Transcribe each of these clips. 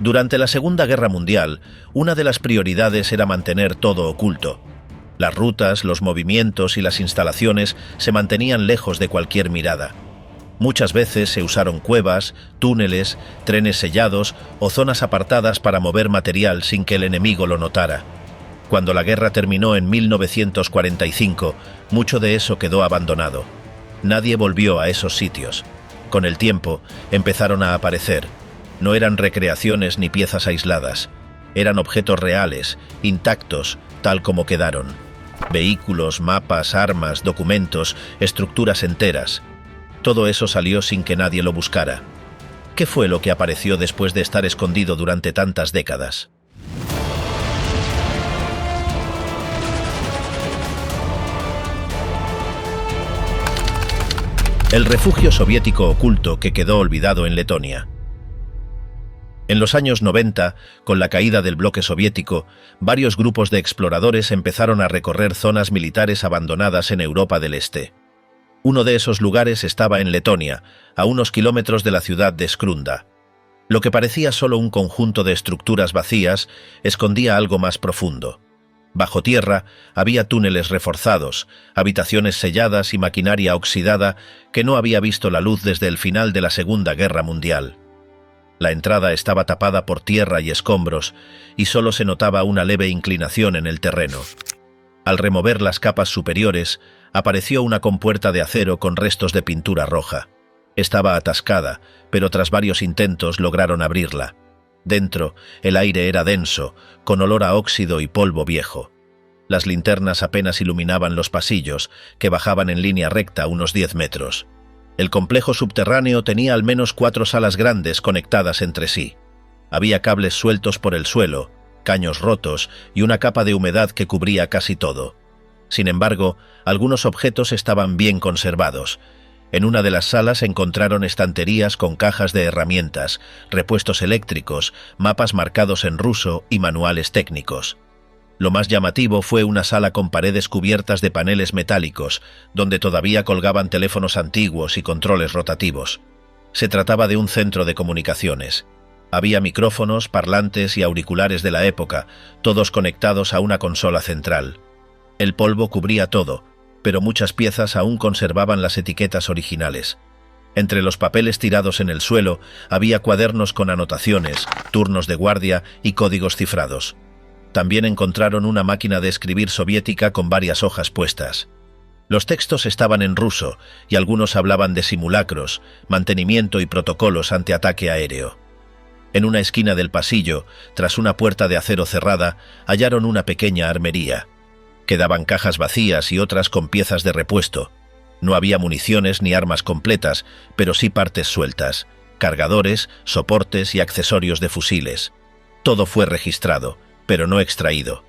Durante la Segunda Guerra Mundial, una de las prioridades era mantener todo oculto. Las rutas, los movimientos y las instalaciones se mantenían lejos de cualquier mirada. Muchas veces se usaron cuevas, túneles, trenes sellados o zonas apartadas para mover material sin que el enemigo lo notara. Cuando la guerra terminó en 1945, mucho de eso quedó abandonado. Nadie volvió a esos sitios. Con el tiempo, empezaron a aparecer. No eran recreaciones ni piezas aisladas. Eran objetos reales, intactos, tal como quedaron. Vehículos, mapas, armas, documentos, estructuras enteras. Todo eso salió sin que nadie lo buscara. ¿Qué fue lo que apareció después de estar escondido durante tantas décadas? El refugio soviético oculto que quedó olvidado en Letonia. En los años 90, con la caída del bloque soviético, varios grupos de exploradores empezaron a recorrer zonas militares abandonadas en Europa del Este. Uno de esos lugares estaba en Letonia, a unos kilómetros de la ciudad de Skrunda. Lo que parecía solo un conjunto de estructuras vacías escondía algo más profundo. Bajo tierra había túneles reforzados, habitaciones selladas y maquinaria oxidada que no había visto la luz desde el final de la Segunda Guerra Mundial. La entrada estaba tapada por tierra y escombros, y solo se notaba una leve inclinación en el terreno. Al remover las capas superiores, apareció una compuerta de acero con restos de pintura roja. Estaba atascada, pero tras varios intentos lograron abrirla. Dentro, el aire era denso, con olor a óxido y polvo viejo. Las linternas apenas iluminaban los pasillos, que bajaban en línea recta unos 10 metros. El complejo subterráneo tenía al menos 4 salas grandes conectadas entre sí. Había cables sueltos por el suelo, caños rotos y una capa de humedad que cubría casi todo. Sin embargo, algunos objetos estaban bien conservados. En una de las salas encontraron estanterías con cajas de herramientas, repuestos eléctricos, mapas marcados en ruso y manuales técnicos. Lo más llamativo fue una sala con paredes cubiertas de paneles metálicos, donde todavía colgaban teléfonos antiguos y controles rotativos. Se trataba de un centro de comunicaciones. Había micrófonos, parlantes y auriculares de la época, todos conectados a una consola central. El polvo cubría todo, pero muchas piezas aún conservaban las etiquetas originales. Entre los papeles tirados en el suelo había cuadernos con anotaciones, turnos de guardia y códigos cifrados. También encontraron una máquina de escribir soviética con varias hojas puestas. Los textos estaban en ruso y algunos hablaban de simulacros, mantenimiento y protocolos ante ataque aéreo. En una esquina del pasillo, tras una puerta de acero cerrada, hallaron una pequeña armería. Quedaban cajas vacías y otras con piezas de repuesto. No había municiones ni armas completas, pero sí partes sueltas, cargadores, soportes y accesorios de fusiles. Todo fue registrado, pero no extraído.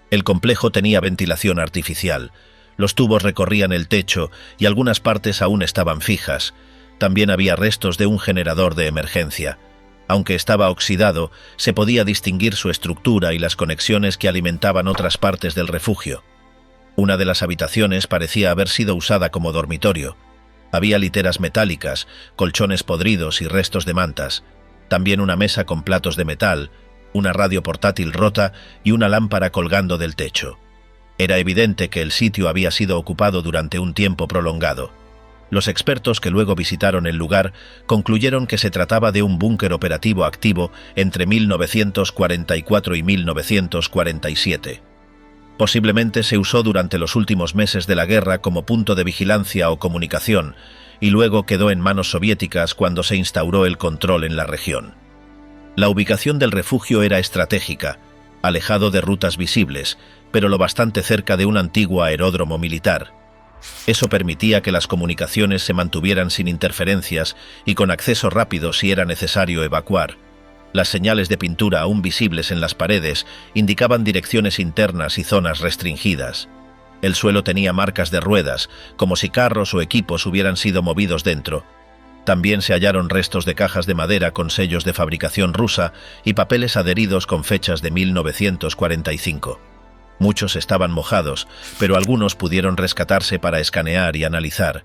El complejo tenía ventilación artificial. Los tubos recorrían el techo y algunas partes aún estaban fijas. También había restos de un generador de emergencia. Aunque estaba oxidado, se podía distinguir su estructura y las conexiones que alimentaban otras partes del refugio. Una de las habitaciones parecía haber sido usada como dormitorio. Había literas metálicas, colchones podridos y restos de mantas. También una mesa con platos de metal, una radio portátil rota y una lámpara colgando del techo. Era evidente que el sitio había sido ocupado durante un tiempo prolongado. Los expertos que luego visitaron el lugar concluyeron que se trataba de un búnker operativo activo entre 1944 y 1947. Posiblemente se usó durante los últimos meses de la guerra como punto de vigilancia o comunicación, y luego quedó en manos soviéticas cuando se instauró el control en la región. La ubicación del refugio era estratégica, alejado de rutas visibles, pero lo bastante cerca de un antiguo aeródromo militar. Eso permitía que las comunicaciones se mantuvieran sin interferencias y con acceso rápido si era necesario evacuar. Las señales de pintura aún visibles en las paredes indicaban direcciones internas y zonas restringidas. El suelo tenía marcas de ruedas, como si carros o equipos hubieran sido movidos dentro. También se hallaron restos de cajas de madera con sellos de fabricación rusa y papeles adheridos con fechas de 1945. Muchos estaban mojados, pero algunos pudieron rescatarse para escanear y analizar.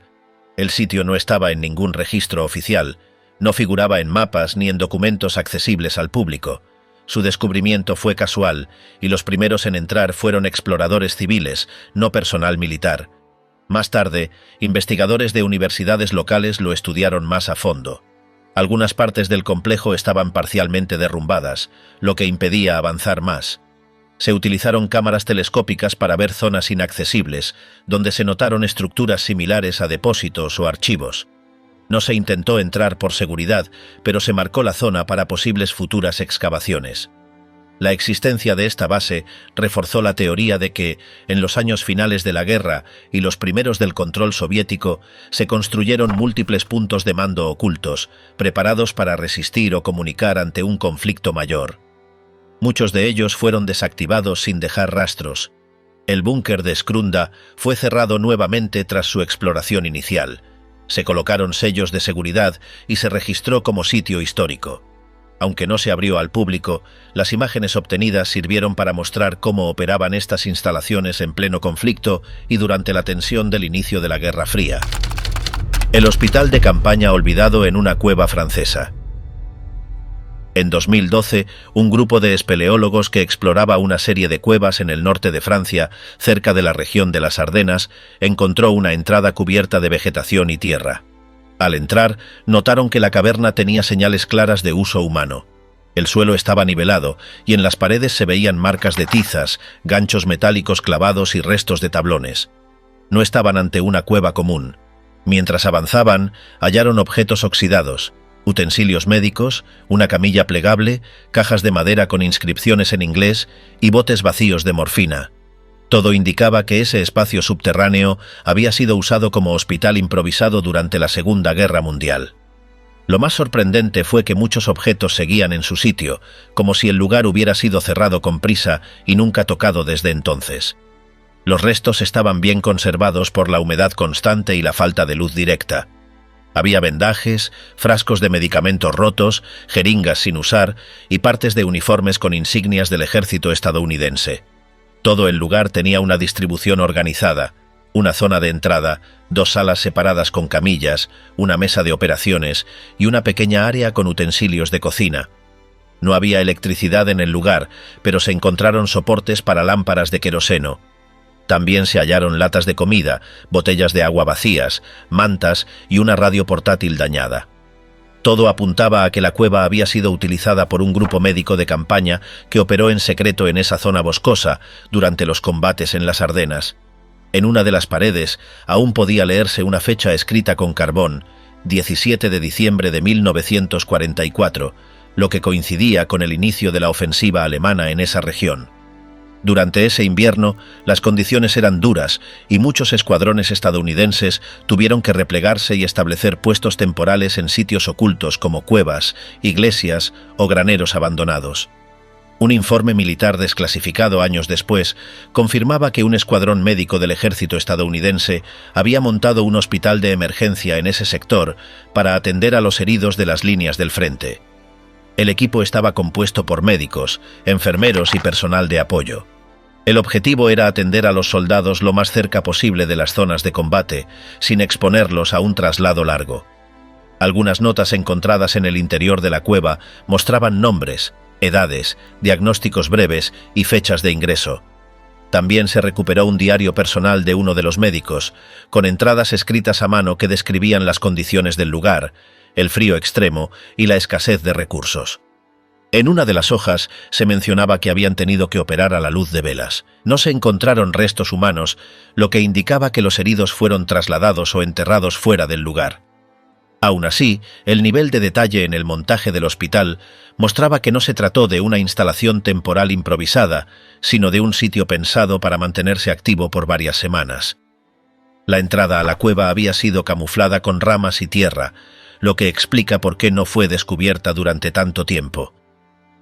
El sitio no estaba en ningún registro oficial. No figuraba en mapas ni en documentos accesibles al público. Su descubrimiento fue casual, y los primeros en entrar fueron exploradores civiles, no personal militar. Más tarde, investigadores de universidades locales lo estudiaron más a fondo. Algunas partes del complejo estaban parcialmente derrumbadas, lo que impedía avanzar más. Se utilizaron cámaras telescópicas para ver zonas inaccesibles, donde se notaron estructuras similares a depósitos o archivos. No se intentó entrar por seguridad, pero se marcó la zona para posibles futuras excavaciones. La existencia de esta base reforzó la teoría de que, en los años finales de la guerra y los primeros del control soviético, se construyeron múltiples puntos de mando ocultos, preparados para resistir o comunicar ante un conflicto mayor. Muchos de ellos fueron desactivados sin dejar rastros. El búnker de Skrunda fue cerrado nuevamente tras su exploración inicial. Se colocaron sellos de seguridad y se registró como sitio histórico. Aunque no se abrió al público, las imágenes obtenidas sirvieron para mostrar cómo operaban estas instalaciones en pleno conflicto y durante la tensión del inicio de la Guerra Fría. El hospital de campaña olvidado en una cueva francesa. En 2012, un grupo de espeleólogos que exploraba una serie de cuevas en el norte de Francia, cerca de la región de las Ardenas, encontró una entrada cubierta de vegetación y tierra. Al entrar, notaron que la caverna tenía señales claras de uso humano. El suelo estaba nivelado y en las paredes se veían marcas de tizas, ganchos metálicos clavados y restos de tablones. No estaban ante una cueva común. Mientras avanzaban, hallaron objetos oxidados, utensilios médicos, una camilla plegable, cajas de madera con inscripciones en inglés y botes vacíos de morfina. Todo indicaba que ese espacio subterráneo había sido usado como hospital improvisado durante la Segunda Guerra Mundial. Lo más sorprendente fue que muchos objetos seguían en su sitio, como si el lugar hubiera sido cerrado con prisa y nunca tocado desde entonces. Los restos estaban bien conservados por la humedad constante y la falta de luz directa. Había vendajes, frascos de medicamentos rotos, jeringas sin usar y partes de uniformes con insignias del ejército estadounidense. Todo el lugar tenía una distribución organizada, una zona de entrada, 2 salas separadas con camillas, una mesa de operaciones y una pequeña área con utensilios de cocina. No había electricidad en el lugar, pero se encontraron soportes para lámparas de queroseno. También se hallaron latas de comida, botellas de agua vacías, mantas y una radio portátil dañada. Todo apuntaba a que la cueva había sido utilizada por un grupo médico de campaña que operó en secreto en esa zona boscosa durante los combates en las Ardenas. En una de las paredes aún podía leerse una fecha escrita con carbón, 17 de diciembre de 1944, lo que coincidía con el inicio de la ofensiva alemana en esa región. Durante ese invierno, las condiciones eran duras y muchos escuadrones estadounidenses tuvieron que replegarse y establecer puestos temporales en sitios ocultos como cuevas, iglesias o graneros abandonados. Un informe militar desclasificado años después confirmaba que un escuadrón médico del ejército estadounidense había montado un hospital de emergencia en ese sector para atender a los heridos de las líneas del frente. El equipo estaba compuesto por médicos, enfermeros y personal de apoyo. El objetivo era atender a los soldados lo más cerca posible de las zonas de combate, sin exponerlos a un traslado largo. Algunas notas encontradas en el interior de la cueva mostraban nombres, edades, diagnósticos breves y fechas de ingreso. También se recuperó un diario personal de uno de los médicos, con entradas escritas a mano que describían las condiciones del lugar, el frío extremo y la escasez de recursos. En una de las hojas se mencionaba que habían tenido que operar a la luz de velas. No se encontraron restos humanos, lo que indicaba que los heridos fueron trasladados o enterrados fuera del lugar. Aún así, el nivel de detalle en el montaje del hospital mostraba que no se trató de una instalación temporal improvisada, sino de un sitio pensado para mantenerse activo por varias semanas. La entrada a la cueva había sido camuflada con ramas y tierra, lo que explica por qué no fue descubierta durante tanto tiempo.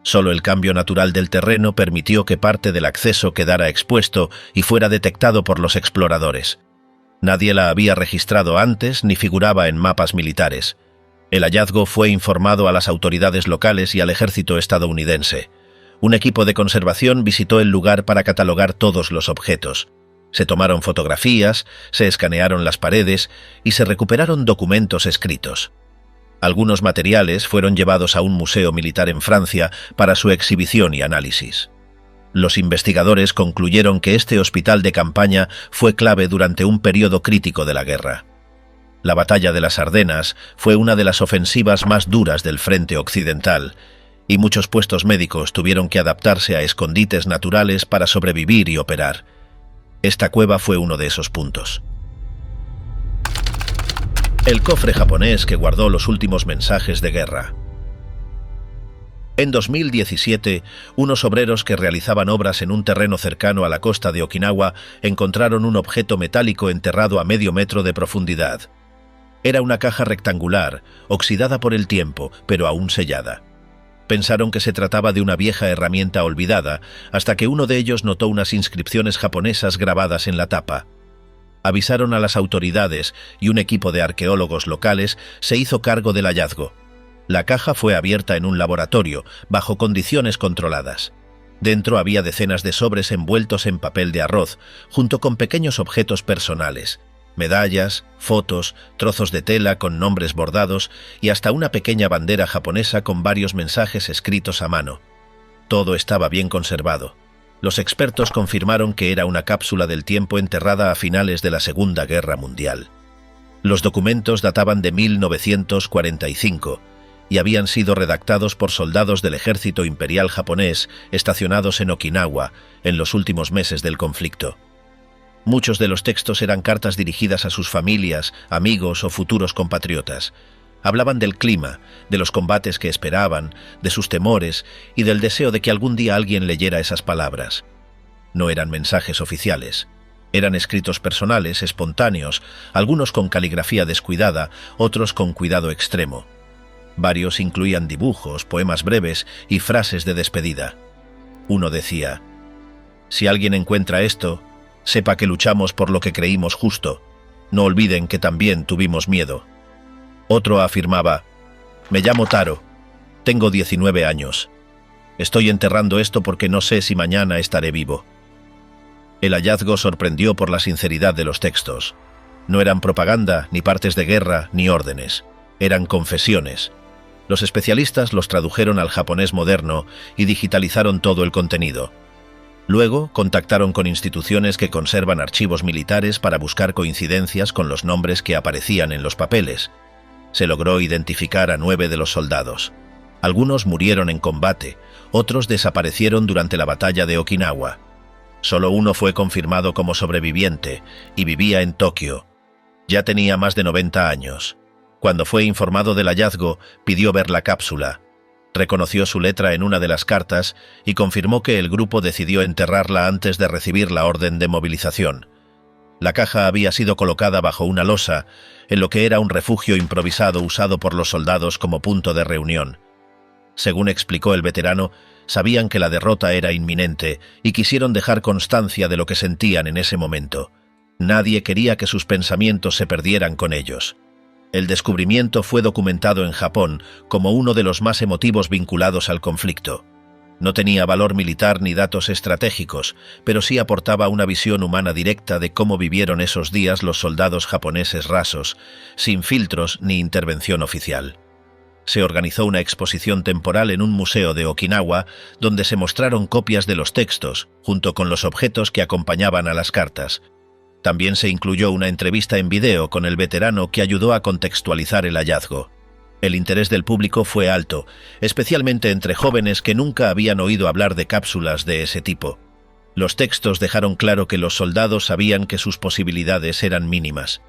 Solo el cambio natural del terreno permitió que parte del acceso quedara expuesto y fuera detectado por los exploradores. Nadie la había registrado antes ni figuraba en mapas militares. El hallazgo fue informado a las autoridades locales y al ejército estadounidense. Un equipo de conservación visitó el lugar para catalogar todos los objetos. Se tomaron fotografías, se escanearon las paredes y se recuperaron documentos escritos. Algunos materiales fueron llevados a un museo militar en Francia para su exhibición y análisis. Los investigadores concluyeron que este hospital de campaña fue clave durante un periodo crítico de la guerra. La batalla de las Ardenas fue una de las ofensivas más duras del frente occidental, y muchos puestos médicos tuvieron que adaptarse a escondites naturales para sobrevivir y operar. Esta cueva fue uno de esos puntos. El cofre japonés que guardó los últimos mensajes de guerra. En 2017, unos obreros que realizaban obras en un terreno cercano a la costa de Okinawa encontraron un objeto metálico enterrado a medio metro de profundidad. Era una caja rectangular, oxidada por el tiempo, pero aún sellada. Pensaron que se trataba de una vieja herramienta olvidada, hasta que uno de ellos notó unas inscripciones japonesas grabadas en la tapa. Avisaron a las autoridades y un equipo de arqueólogos locales se hizo cargo del hallazgo. La caja fue abierta en un laboratorio, bajo condiciones controladas. Dentro había decenas de sobres envueltos en papel de arroz, junto con pequeños objetos personales. Medallas, fotos, trozos de tela con nombres bordados y hasta una pequeña bandera japonesa con varios mensajes escritos a mano. Todo estaba bien conservado. Los expertos confirmaron que era una cápsula del tiempo enterrada a finales de la Segunda Guerra Mundial. Los documentos databan de 1945 y habían sido redactados por soldados del ejército imperial japonés estacionados en Okinawa en los últimos meses del conflicto. Muchos de los textos eran cartas dirigidas a sus familias, amigos o futuros compatriotas. Hablaban del clima, de los combates que esperaban, de sus temores y del deseo de que algún día alguien leyera esas palabras. No eran mensajes oficiales. Eran escritos personales, espontáneos, algunos con caligrafía descuidada, otros con cuidado extremo. Varios incluían dibujos, poemas breves y frases de despedida. Uno decía: «Si alguien encuentra esto, sepa que luchamos por lo que creímos justo. No olviden que también tuvimos miedo». Otro afirmaba: «Me llamo Taro. Tengo 19 años. Estoy enterrando esto porque no sé si mañana estaré vivo». El hallazgo sorprendió por la sinceridad de los textos. No eran propaganda, ni partes de guerra, ni órdenes. Eran confesiones. Los especialistas los tradujeron al japonés moderno y digitalizaron todo el contenido. Luego, contactaron con instituciones que conservan archivos militares para buscar coincidencias con los nombres que aparecían en los papeles. Se logró identificar a 9 de los soldados. Algunos murieron en combate, otros desaparecieron durante la batalla de Okinawa. Solo uno fue confirmado como sobreviviente y vivía en Tokio. Ya tenía más de 90 años. Cuando fue informado del hallazgo, pidió ver la cápsula. Reconoció su letra en una de las cartas y confirmó que el grupo decidió enterrarla antes de recibir la orden de movilización. La caja había sido colocada bajo una losa, en lo que era un refugio improvisado usado por los soldados como punto de reunión. Según explicó el veterano, sabían que la derrota era inminente y quisieron dejar constancia de lo que sentían en ese momento. Nadie quería que sus pensamientos se perdieran con ellos. El descubrimiento fue documentado en Japón como uno de los más emotivos vinculados al conflicto. No tenía valor militar ni datos estratégicos, pero sí aportaba una visión humana directa de cómo vivieron esos días los soldados japoneses rasos, sin filtros ni intervención oficial. Se organizó una exposición temporal en un museo de Okinawa, donde se mostraron copias de los textos, junto con los objetos que acompañaban a las cartas. También se incluyó una entrevista en video con el veterano que ayudó a contextualizar el hallazgo. El interés del público fue alto, especialmente entre jóvenes que nunca habían oído hablar de cápsulas de ese tipo. Los textos dejaron claro que los soldados sabían que sus posibilidades eran mínimas.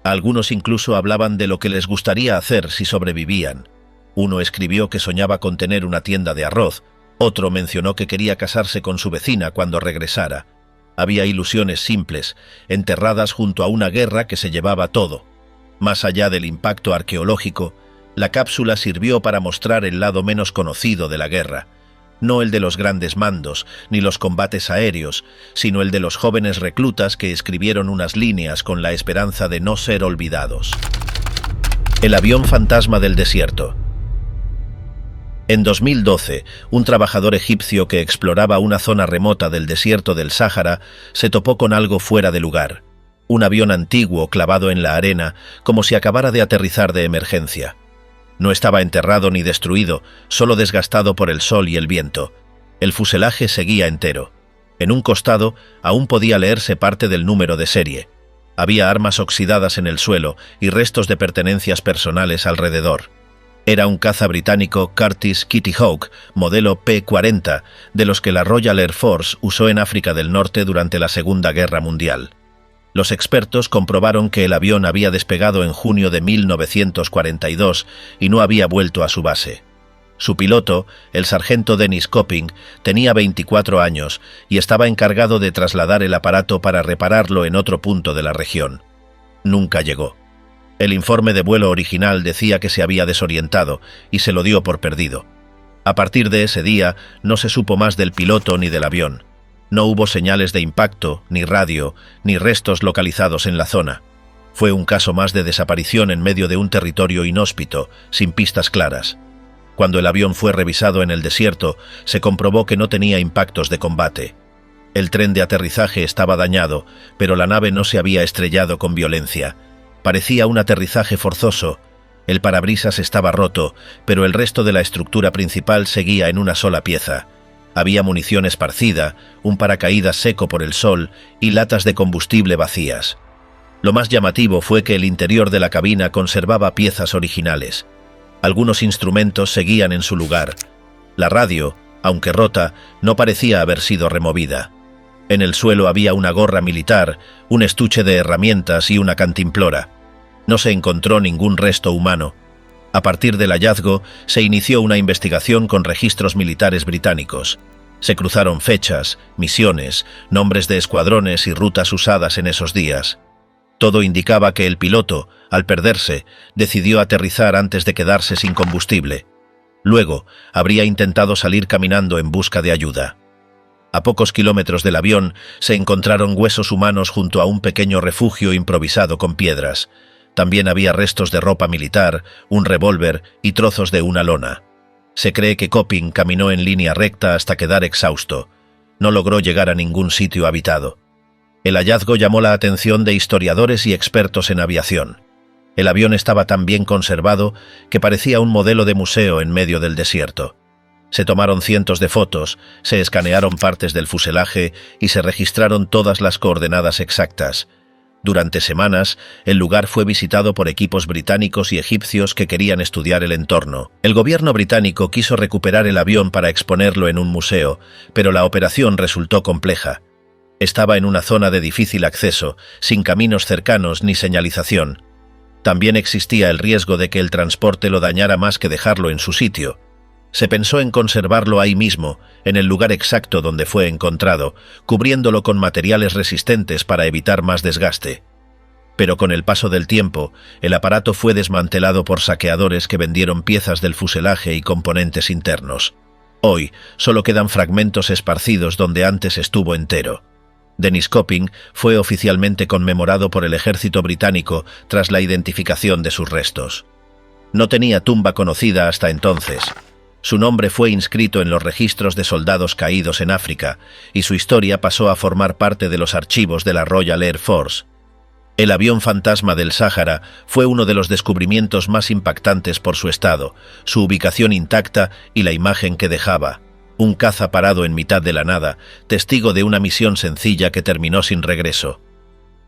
Algunos incluso hablaban de lo que les gustaría hacer si sobrevivían. Uno escribió que soñaba con tener una tienda de arroz, otro mencionó que quería casarse con su vecina cuando regresara. Había ilusiones simples, enterradas junto a una guerra que se llevaba todo. Más allá del impacto arqueológico, la cápsula sirvió para mostrar el lado menos conocido de la guerra, no el de los grandes mandos, ni los combates aéreos, sino el de los jóvenes reclutas que escribieron unas líneas con la esperanza de no ser olvidados. El avión fantasma del desierto. En 2012, un trabajador egipcio que exploraba una zona remota del desierto del Sáhara se topó con algo fuera de lugar. Un avión antiguo clavado en la arena, como si acabara de aterrizar de emergencia. No estaba enterrado ni destruido, solo desgastado por el sol y el viento. El fuselaje seguía entero. En un costado aún podía leerse parte del número de serie. Había armas oxidadas en el suelo y restos de pertenencias personales alrededor. Era un caza británico Curtiss Kitty Hawk, modelo P-40, de los que la Royal Air Force usó en África del Norte durante la Segunda Guerra Mundial. Los expertos comprobaron que el avión había despegado en junio de 1942 y no había vuelto a su base. Su piloto, el sargento Dennis Copping, tenía 24 años y estaba encargado de trasladar el aparato para repararlo en otro punto de la región. Nunca llegó. El informe de vuelo original decía que se había desorientado y se lo dio por perdido. A partir de ese día no se supo más del piloto ni del avión. No hubo señales de impacto, ni radio, ni restos localizados en la zona. Fue un caso más de desaparición en medio de un territorio inhóspito, sin pistas claras. Cuando el avión fue revisado en el desierto, se comprobó que no tenía impactos de combate. El tren de aterrizaje estaba dañado, pero la nave no se había estrellado con violencia. Parecía un aterrizaje forzoso. El parabrisas estaba roto, pero el resto de la estructura principal seguía en una sola pieza. Había munición esparcida, un paracaídas seco por el sol y latas de combustible vacías. Lo más llamativo fue que el interior de la cabina conservaba piezas originales. Algunos instrumentos seguían en su lugar. La radio, aunque rota, no parecía haber sido removida. En el suelo había una gorra militar, un estuche de herramientas y una cantimplora. No se encontró ningún resto humano. A partir del hallazgo, se inició una investigación con registros militares británicos. Se cruzaron fechas, misiones, nombres de escuadrones y rutas usadas en esos días. Todo indicaba que el piloto, al perderse, decidió aterrizar antes de quedarse sin combustible. Luego, habría intentado salir caminando en busca de ayuda. A pocos kilómetros del avión, se encontraron huesos humanos junto a un pequeño refugio improvisado con piedras. También había restos de ropa militar, un revólver y trozos de una lona. Se cree que Copping caminó en línea recta hasta quedar exhausto. No logró llegar a ningún sitio habitado. El hallazgo llamó la atención de historiadores y expertos en aviación. El avión estaba tan bien conservado que parecía un modelo de museo en medio del desierto. Se tomaron cientos de fotos, se escanearon partes del fuselaje y se registraron todas las coordenadas exactas. Durante semanas, el lugar fue visitado por equipos británicos y egipcios que querían estudiar el entorno. El gobierno británico quiso recuperar el avión para exponerlo en un museo, pero la operación resultó compleja. Estaba en una zona de difícil acceso, sin caminos cercanos ni señalización. También existía el riesgo de que el transporte lo dañara más que dejarlo en su sitio. Se pensó en conservarlo ahí mismo, en el lugar exacto donde fue encontrado, cubriéndolo con materiales resistentes para evitar más desgaste. Pero con el paso del tiempo, el aparato fue desmantelado por saqueadores que vendieron piezas del fuselaje y componentes internos. Hoy, solo quedan fragmentos esparcidos donde antes estuvo entero. Dennis Copping fue oficialmente conmemorado por el ejército británico tras la identificación de sus restos. No tenía tumba conocida hasta entonces. Su nombre fue inscrito en los registros de soldados caídos en África y su historia pasó a formar parte de los archivos de la Royal Air Force. El avión fantasma del Sáhara fue uno de los descubrimientos más impactantes por su estado, su ubicación intacta y la imagen que dejaba. Un caza parado en mitad de la nada, testigo de una misión sencilla que terminó sin regreso.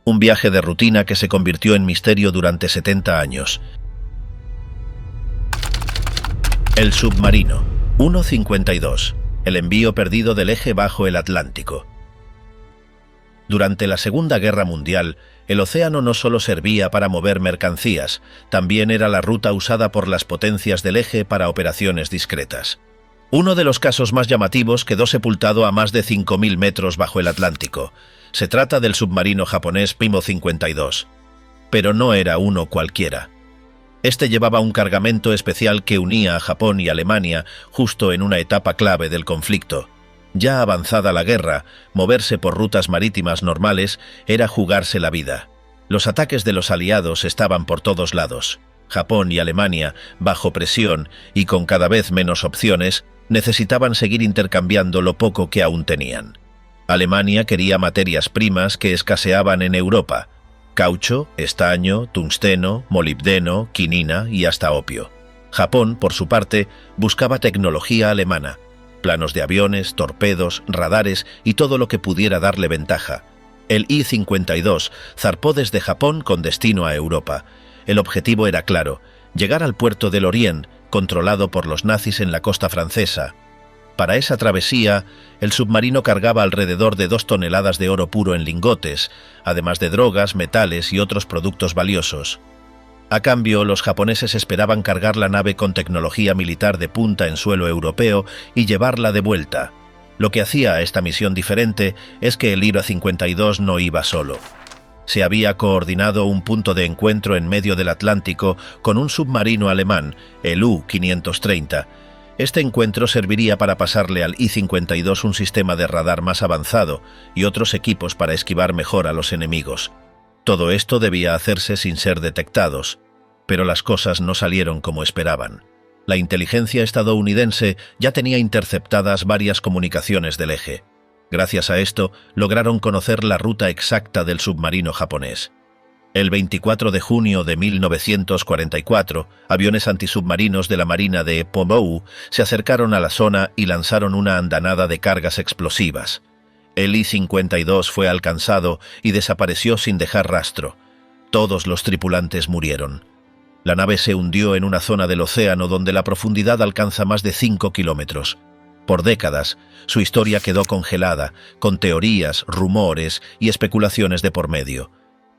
Un viaje de rutina que se convirtió en misterio durante 70 años. El submarino 152, el envío perdido del eje bajo el Atlántico. Durante la Segunda Guerra Mundial, el océano no solo servía para mover mercancías, también era la ruta usada por las potencias del eje para operaciones discretas. Uno de los casos más llamativos quedó sepultado a más de 5.000 metros bajo el Atlántico. Se trata del submarino japonés Pimo 52. Pero no era uno cualquiera. Este llevaba un cargamento especial que unía a Japón y Alemania justo en una etapa clave del conflicto. Ya avanzada la guerra, moverse por rutas marítimas normales era jugarse la vida. Los ataques de los aliados estaban por todos lados. Japón y Alemania, bajo presión y con cada vez menos opciones, necesitaban seguir intercambiando lo poco que aún tenían. Alemania quería materias primas que escaseaban en Europa: caucho, estaño, tungsteno, molibdeno, quinina y hasta opio. Japón, por su parte, buscaba tecnología alemana, planos de aviones, torpedos, radares y todo lo que pudiera darle ventaja. El I-52 zarpó desde Japón con destino a Europa. El objetivo era claro: llegar al puerto de Lorient, controlado por los nazis en la costa francesa. Para esa travesía, el submarino cargaba alrededor de 2 toneladas de oro puro en lingotes, además de drogas, metales y otros productos valiosos. A cambio, los japoneses esperaban cargar la nave con tecnología militar de punta en suelo europeo y llevarla de vuelta. Lo que hacía a esta misión diferente es que el I-52 no iba solo. Se había coordinado un punto de encuentro en medio del Atlántico con un submarino alemán, el U-530. Este encuentro serviría para pasarle al I-52 un sistema de radar más avanzado y otros equipos para esquivar mejor a los enemigos. Todo esto debía hacerse sin ser detectados, pero las cosas no salieron como esperaban. La inteligencia estadounidense ya tenía interceptadas varias comunicaciones del eje. Gracias a esto, lograron conocer la ruta exacta del submarino japonés. El 24 de junio de 1944, aviones antisubmarinos de la Marina de Pomou se acercaron a la zona y lanzaron una andanada de cargas explosivas. El I-52 fue alcanzado y desapareció sin dejar rastro. Todos los tripulantes murieron. La nave se hundió en una zona del océano donde la profundidad alcanza más de 5 kilómetros. Por décadas, su historia quedó congelada, con teorías, rumores y especulaciones de por medio.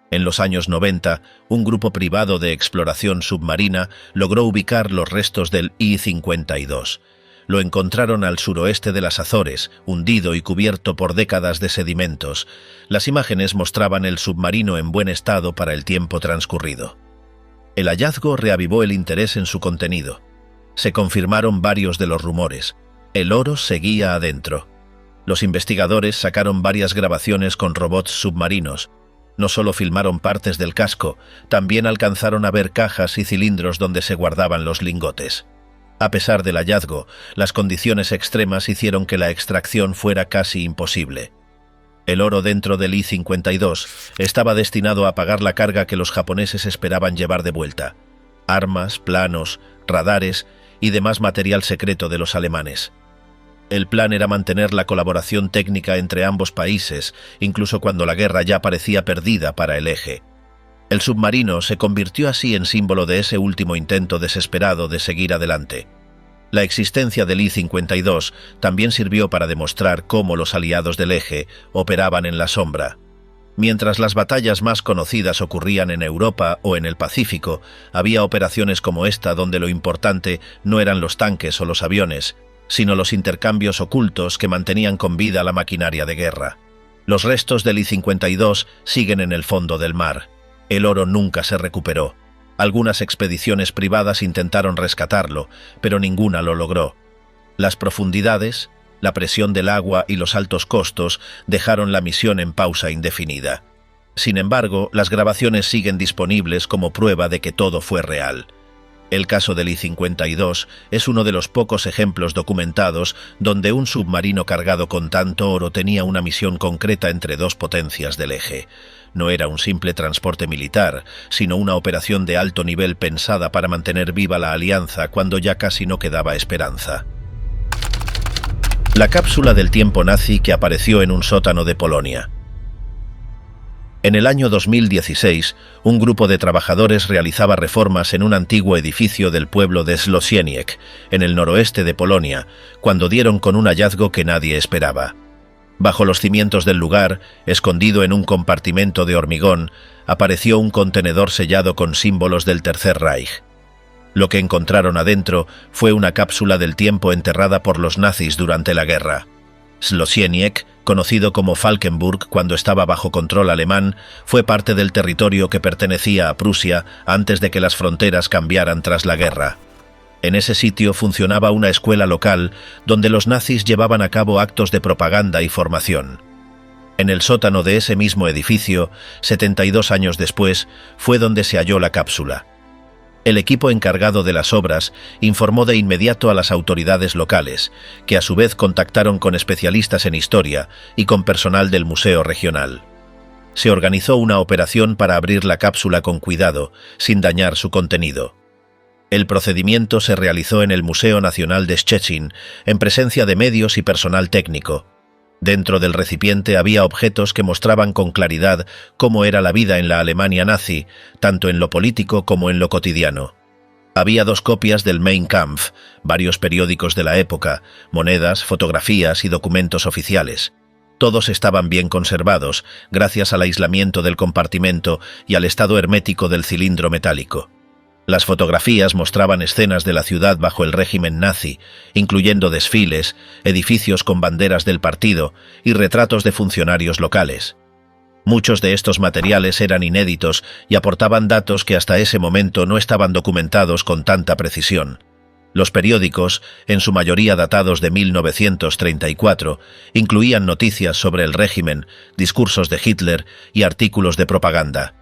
En los años 90, un grupo privado de exploración submarina logró ubicar los restos del I-52. Lo encontraron al suroeste de las Azores, hundido y cubierto por décadas de sedimentos. Las imágenes mostraban el submarino en buen estado para el tiempo transcurrido. El hallazgo reavivó el interés en su contenido. Se confirmaron varios de los rumores. El oro seguía adentro. Los investigadores sacaron varias grabaciones con robots submarinos. No solo filmaron partes del casco, también alcanzaron a ver cajas y cilindros donde se guardaban los lingotes. A pesar del hallazgo, las condiciones extremas hicieron que la extracción fuera casi imposible. El oro dentro del I-52 estaba destinado a pagar la carga que los japoneses esperaban llevar de vuelta: armas, planos, radares y demás material secreto de los alemanes. El plan era mantener la colaboración técnica entre ambos países, incluso cuando la guerra ya parecía perdida para el eje. El submarino se convirtió así en símbolo de ese último intento desesperado de seguir adelante. La existencia del I-52 también sirvió para demostrar cómo los aliados del eje operaban en la sombra. Mientras las batallas más conocidas ocurrían en Europa o en el Pacífico, había operaciones como esta donde lo importante no eran los tanques o los aviones, sino los intercambios ocultos que mantenían con vida la maquinaria de guerra. Los restos del I-52 siguen en el fondo del mar. El oro nunca se recuperó. Algunas expediciones privadas intentaron rescatarlo, pero ninguna lo logró. Las profundidades, la presión del agua y los altos costos dejaron la misión en pausa indefinida. Sin embargo, las grabaciones siguen disponibles como prueba de que todo fue real. El caso del I-52 es uno de los pocos ejemplos documentados donde un submarino cargado con tanto oro tenía una misión concreta entre dos potencias del eje. No era un simple transporte militar, sino una operación de alto nivel pensada para mantener viva la alianza cuando ya casi no quedaba esperanza. La cápsula del tiempo nazi que apareció en un sótano de Polonia. En el año 2016, un grupo de trabajadores realizaba reformas en un antiguo edificio del pueblo de Zlocieniec, en el noroeste de Polonia, cuando dieron con un hallazgo que nadie esperaba. Bajo los cimientos del lugar, escondido en un compartimento de hormigón, apareció un contenedor sellado con símbolos del Tercer Reich. Lo que encontraron adentro fue una cápsula del tiempo enterrada por los nazis durante la guerra. Zlocieniec, conocido como Falkenburg cuando estaba bajo control alemán, fue parte del territorio que pertenecía a Prusia antes de que las fronteras cambiaran tras la guerra. En ese sitio funcionaba una escuela local donde los nazis llevaban a cabo actos de propaganda y formación. En el sótano de ese mismo edificio, 72 años después, fue donde se halló la cápsula. El equipo encargado de las obras informó de inmediato a las autoridades locales, que a su vez contactaron con especialistas en historia y con personal del museo regional. Se organizó una operación para abrir la cápsula con cuidado, sin dañar su contenido. El procedimiento se realizó en el Museo Nacional de Szczecin, en presencia de medios y personal técnico. Dentro del recipiente había objetos que mostraban con claridad cómo era la vida en la Alemania nazi, tanto en lo político como en lo cotidiano. Había 2 copias del Mein Kampf, varios periódicos de la época, monedas, fotografías y documentos oficiales. Todos estaban bien conservados, gracias al aislamiento del compartimento y al estado hermético del cilindro metálico. Las fotografías mostraban escenas de la ciudad bajo el régimen nazi, incluyendo desfiles, edificios con banderas del partido y retratos de funcionarios locales. Muchos de estos materiales eran inéditos y aportaban datos que hasta ese momento no estaban documentados con tanta precisión. Los periódicos, en su mayoría datados de 1934, incluían noticias sobre el régimen, discursos de Hitler y artículos de propaganda.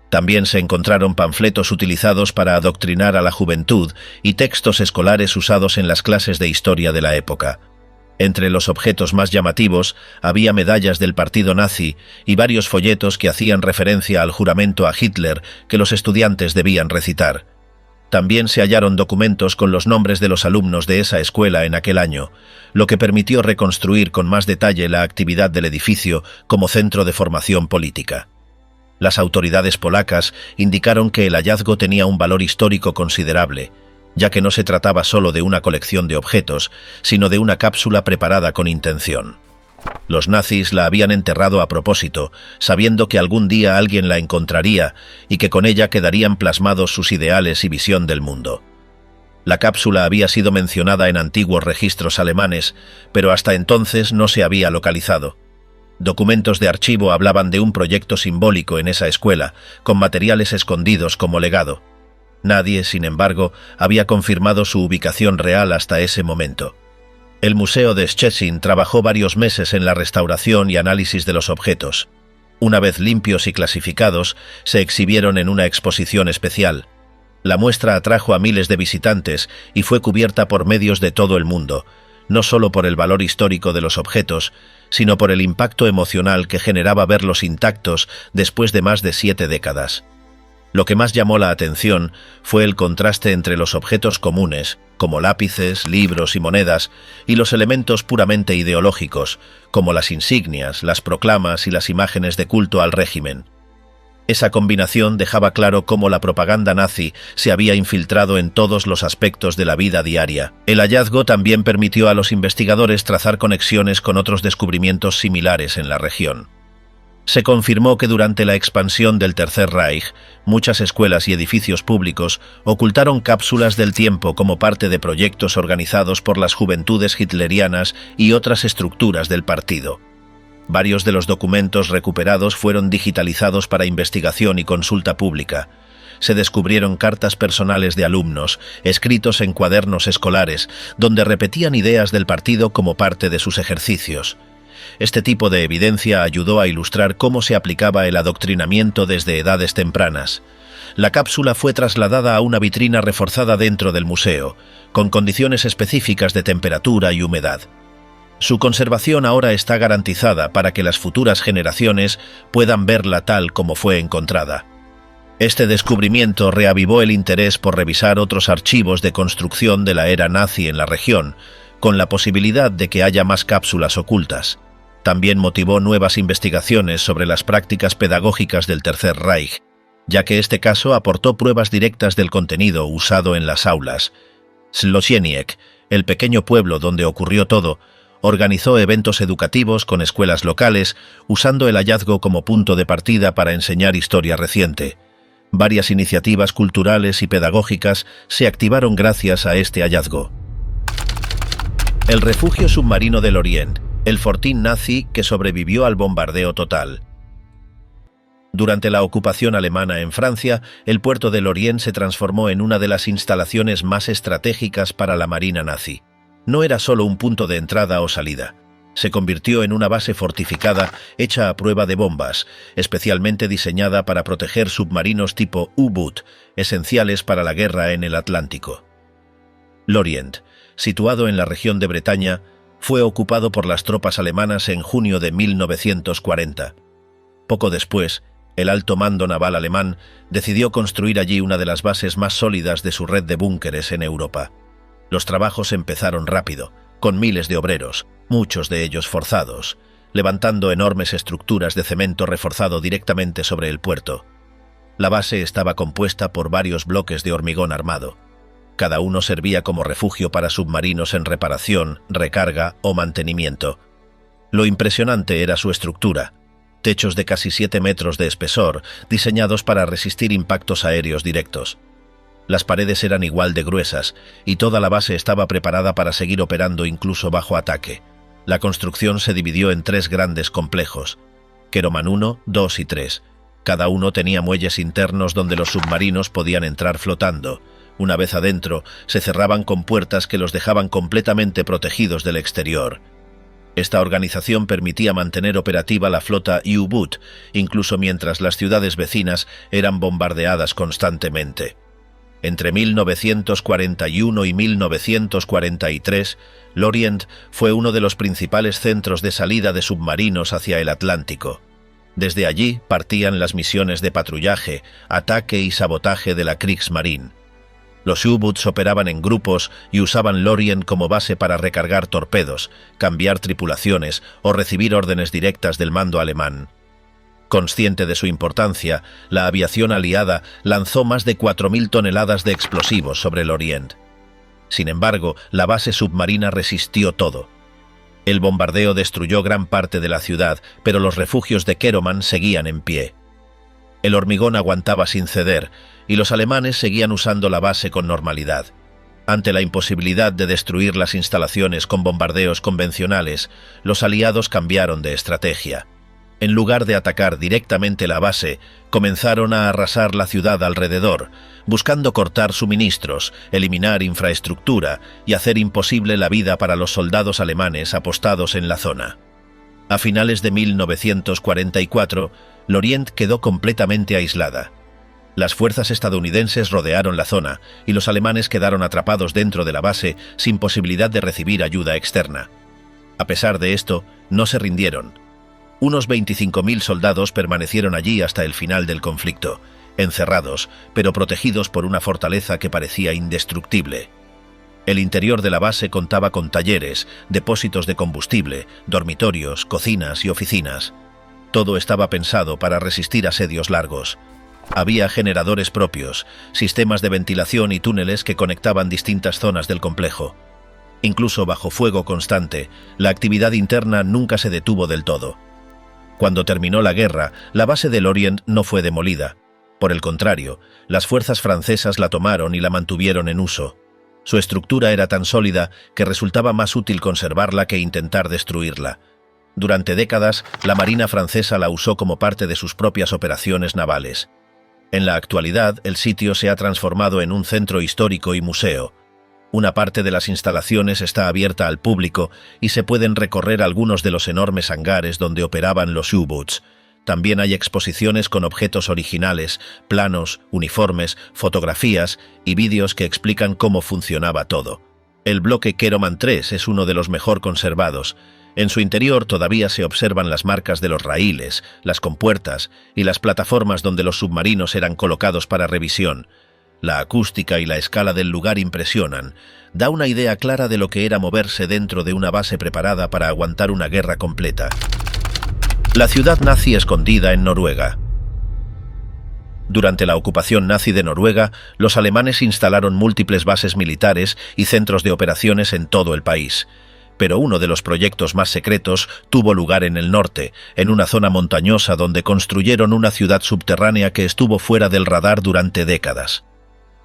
También se encontraron panfletos utilizados para adoctrinar a la juventud y textos escolares usados en las clases de historia de la época. Entre los objetos más llamativos había medallas del partido nazi y varios folletos que hacían referencia al juramento a Hitler que los estudiantes debían recitar. También se hallaron documentos con los nombres de los alumnos de esa escuela en aquel año, lo que permitió reconstruir con más detalle la actividad del edificio como centro de formación política. Las autoridades polacas indicaron que el hallazgo tenía un valor histórico considerable, ya que no se trataba solo de una colección de objetos, sino de una cápsula preparada con intención. Los nazis la habían enterrado a propósito, sabiendo que algún día alguien la encontraría y que con ella quedarían plasmados sus ideales y visión del mundo. La cápsula había sido mencionada en antiguos registros alemanes, pero hasta entonces no se había localizado. Documentos de archivo hablaban de un proyecto simbólico en esa escuela, con materiales escondidos como legado. Nadie, sin embargo, había confirmado su ubicación real hasta ese momento. El Museo de Szczecin trabajó varios meses en la restauración y análisis de los objetos. Una vez limpios y clasificados, se exhibieron en una exposición especial. La muestra atrajo a miles de visitantes y fue cubierta por medios de todo el mundo, no solo por el valor histórico de los objetos, sino por el impacto emocional que generaba verlos intactos después de más de 7 décadas. Lo que más llamó la atención fue el contraste entre los objetos comunes, como lápices, libros y monedas, y los elementos puramente ideológicos, como las insignias, las proclamas y las imágenes de culto al régimen. Esa combinación dejaba claro cómo la propaganda nazi se había infiltrado en todos los aspectos de la vida diaria. El hallazgo también permitió a los investigadores trazar conexiones con otros descubrimientos similares en la región. Se confirmó que durante la expansión del Tercer Reich, muchas escuelas y edificios públicos ocultaron cápsulas del tiempo como parte de proyectos organizados por las juventudes hitlerianas y otras estructuras del partido. Varios de los documentos recuperados fueron digitalizados para investigación y consulta pública. Se descubrieron cartas personales de alumnos, escritos en cuadernos escolares, donde repetían ideas del partido como parte de sus ejercicios. Este tipo de evidencia ayudó a ilustrar cómo se aplicaba el adoctrinamiento desde edades tempranas. La cápsula fue trasladada a una vitrina reforzada dentro del museo, con condiciones específicas de temperatura y humedad. Su conservación ahora está garantizada para que las futuras generaciones puedan verla tal como fue encontrada. Este descubrimiento reavivó el interés por revisar otros archivos de construcción de la era nazi en la región, con la posibilidad de que haya más cápsulas ocultas. También motivó nuevas investigaciones sobre las prácticas pedagógicas del Tercer Reich, ya que este caso aportó pruebas directas del contenido usado en las aulas. Slosieniec, el pequeño pueblo donde ocurrió todo, organizó eventos educativos con escuelas locales, usando el hallazgo como punto de partida para enseñar historia reciente. Varias iniciativas culturales y pedagógicas se activaron gracias a este hallazgo. El refugio submarino del Orient, el fortín nazi que sobrevivió al bombardeo total. Durante la ocupación alemana en Francia, el puerto del Orient se transformó en una de las instalaciones más estratégicas para la marina nazi. No era solo un punto de entrada o salida. Se convirtió en una base fortificada hecha a prueba de bombas, especialmente diseñada para proteger submarinos tipo U-Boot, esenciales para la guerra en el Atlántico. L'Orient, situado en la región de Bretaña, fue ocupado por las tropas alemanas en junio de 1940. Poco después, El alto mando naval alemán decidió construir allí una de las bases más sólidas de su red de búnkeres en Europa. Los trabajos empezaron rápido, con miles de obreros, muchos de ellos forzados, levantando enormes estructuras de cemento reforzado directamente sobre el puerto. La base estaba compuesta por varios bloques de hormigón armado. Cada uno servía como refugio para submarinos en reparación, recarga o mantenimiento. Lo impresionante era su estructura. Techos de casi 7 metros de espesor, diseñados para resistir impactos aéreos directos. Las paredes eran igual de gruesas, y toda la base estaba preparada para seguir operando incluso bajo ataque. La construcción se dividió en 3 grandes complejos, Keroman 1, 2 y 3. Cada uno tenía muelles internos donde los submarinos podían entrar flotando. Una vez adentro, se cerraban con puertas que los dejaban completamente protegidos del exterior. Esta organización permitía mantener operativa la flota U-Boot, incluso mientras las ciudades vecinas eran bombardeadas constantemente. Entre 1941 y 1943, Lorient fue uno de los principales centros de salida de submarinos hacia el Atlántico. Desde allí partían las misiones de patrullaje, ataque y sabotaje de la Kriegsmarine. Los U-Boots operaban en grupos y usaban Lorient como base para recargar torpedos, cambiar tripulaciones o recibir órdenes directas del mando alemán. Consciente de su importancia, la aviación aliada lanzó más de 4.000 toneladas de explosivos sobre Lorient. Sin embargo, la base submarina resistió todo. El bombardeo destruyó gran parte de la ciudad, pero los refugios de Keroman seguían en pie. El hormigón aguantaba sin ceder, y los alemanes seguían usando la base con normalidad. Ante la imposibilidad de destruir las instalaciones con bombardeos convencionales, los aliados cambiaron de estrategia. En lugar de atacar directamente la base, comenzaron a arrasar la ciudad alrededor, buscando cortar suministros, eliminar infraestructura y hacer imposible la vida para los soldados alemanes apostados en la zona. A finales de 1944, Lorient quedó completamente aislada. Las fuerzas estadounidenses rodearon la zona y los alemanes quedaron atrapados dentro de la base sin posibilidad de recibir ayuda externa. A pesar de esto, no se rindieron. Unos 25.000 soldados permanecieron allí hasta el final del conflicto, encerrados, pero protegidos por una fortaleza que parecía indestructible. El interior de la base contaba con talleres, depósitos de combustible, dormitorios, cocinas y oficinas. Todo estaba pensado para resistir asedios largos. Había generadores propios, sistemas de ventilación y túneles que conectaban distintas zonas del complejo. Incluso bajo fuego constante, la actividad interna nunca se detuvo del todo. Cuando terminó la guerra, la base de Lorient no fue demolida. Por el contrario, las fuerzas francesas la tomaron y la mantuvieron en uso. Su estructura era tan sólida que resultaba más útil conservarla que intentar destruirla. Durante décadas, la Marina francesa la usó como parte de sus propias operaciones navales. En la actualidad, el sitio se ha transformado en un centro histórico y museo. Una parte de las instalaciones está abierta al público y se pueden recorrer algunos de los enormes hangares donde operaban los U-Boots. También hay exposiciones con objetos originales, planos, uniformes, fotografías y vídeos que explican cómo funcionaba todo. El bloque Keroman 3 es uno de los mejor conservados. En su interior todavía se observan las marcas de los raíles, las compuertas y las plataformas donde los submarinos eran colocados para revisión. La acústica y la escala del lugar impresionan. Da una idea clara de lo que era moverse dentro de una base preparada para aguantar una guerra completa. La ciudad nazi escondida en Noruega. Durante la ocupación nazi de Noruega, los alemanes instalaron múltiples bases militares y centros de operaciones en todo el país. Pero uno de los proyectos más secretos tuvo lugar en el norte, en una zona montañosa donde construyeron una ciudad subterránea que estuvo fuera del radar durante décadas.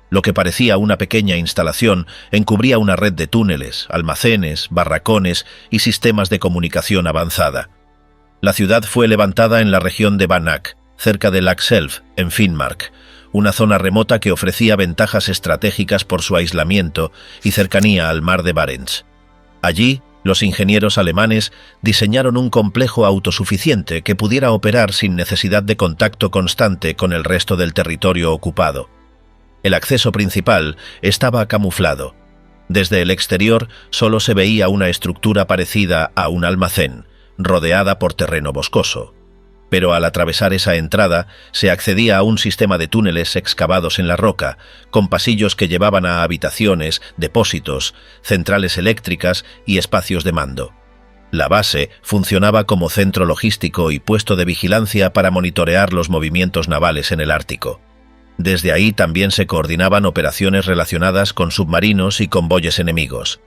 Lo que parecía una pequeña instalación encubría una red de túneles, almacenes, barracones y sistemas de comunicación avanzada. La ciudad fue levantada en la región de Banak, cerca de Lakselv, en Finnmark, una zona remota que ofrecía ventajas estratégicas por su aislamiento y cercanía al mar de Barents. Allí, los ingenieros alemanes diseñaron un complejo autosuficiente que pudiera operar sin necesidad de contacto constante con el resto del territorio ocupado. El acceso principal estaba camuflado. Desde el exterior solo se veía una estructura parecida a un almacén, rodeada por terreno boscoso. Pero al atravesar esa entrada se accedía a un sistema de túneles excavados en la roca, con pasillos que llevaban a habitaciones, depósitos, centrales eléctricas y espacios de mando. La base funcionaba como centro logístico y puesto de vigilancia para monitorear los movimientos navales en el Ártico. Desde ahí también se coordinaban operaciones relacionadas con submarinos y convoyes enemigos.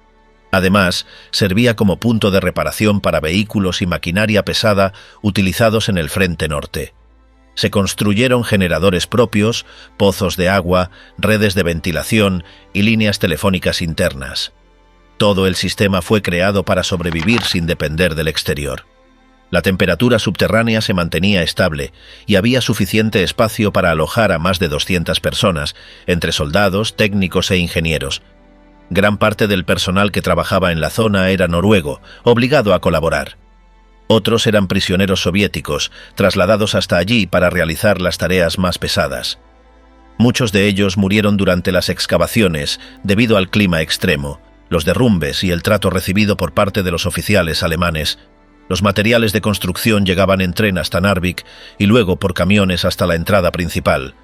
Además, servía como punto de reparación para vehículos y maquinaria pesada utilizados en el frente norte. Se construyeron generadores propios, pozos de agua, redes de ventilación y líneas telefónicas internas. Todo el sistema fue creado para sobrevivir sin depender del exterior. La temperatura subterránea se mantenía estable y había suficiente espacio para alojar a más de 200 personas, entre soldados, técnicos e ingenieros. Gran parte del personal que trabajaba en la zona era noruego, obligado a colaborar. Otros eran prisioneros soviéticos, trasladados hasta allí para realizar las tareas más pesadas. Muchos de ellos murieron durante las excavaciones debido al clima extremo, los derrumbes y el trato recibido por parte de los oficiales alemanes. Los materiales de construcción llegaban en tren hasta Narvik y luego por camiones hasta la entrada principal.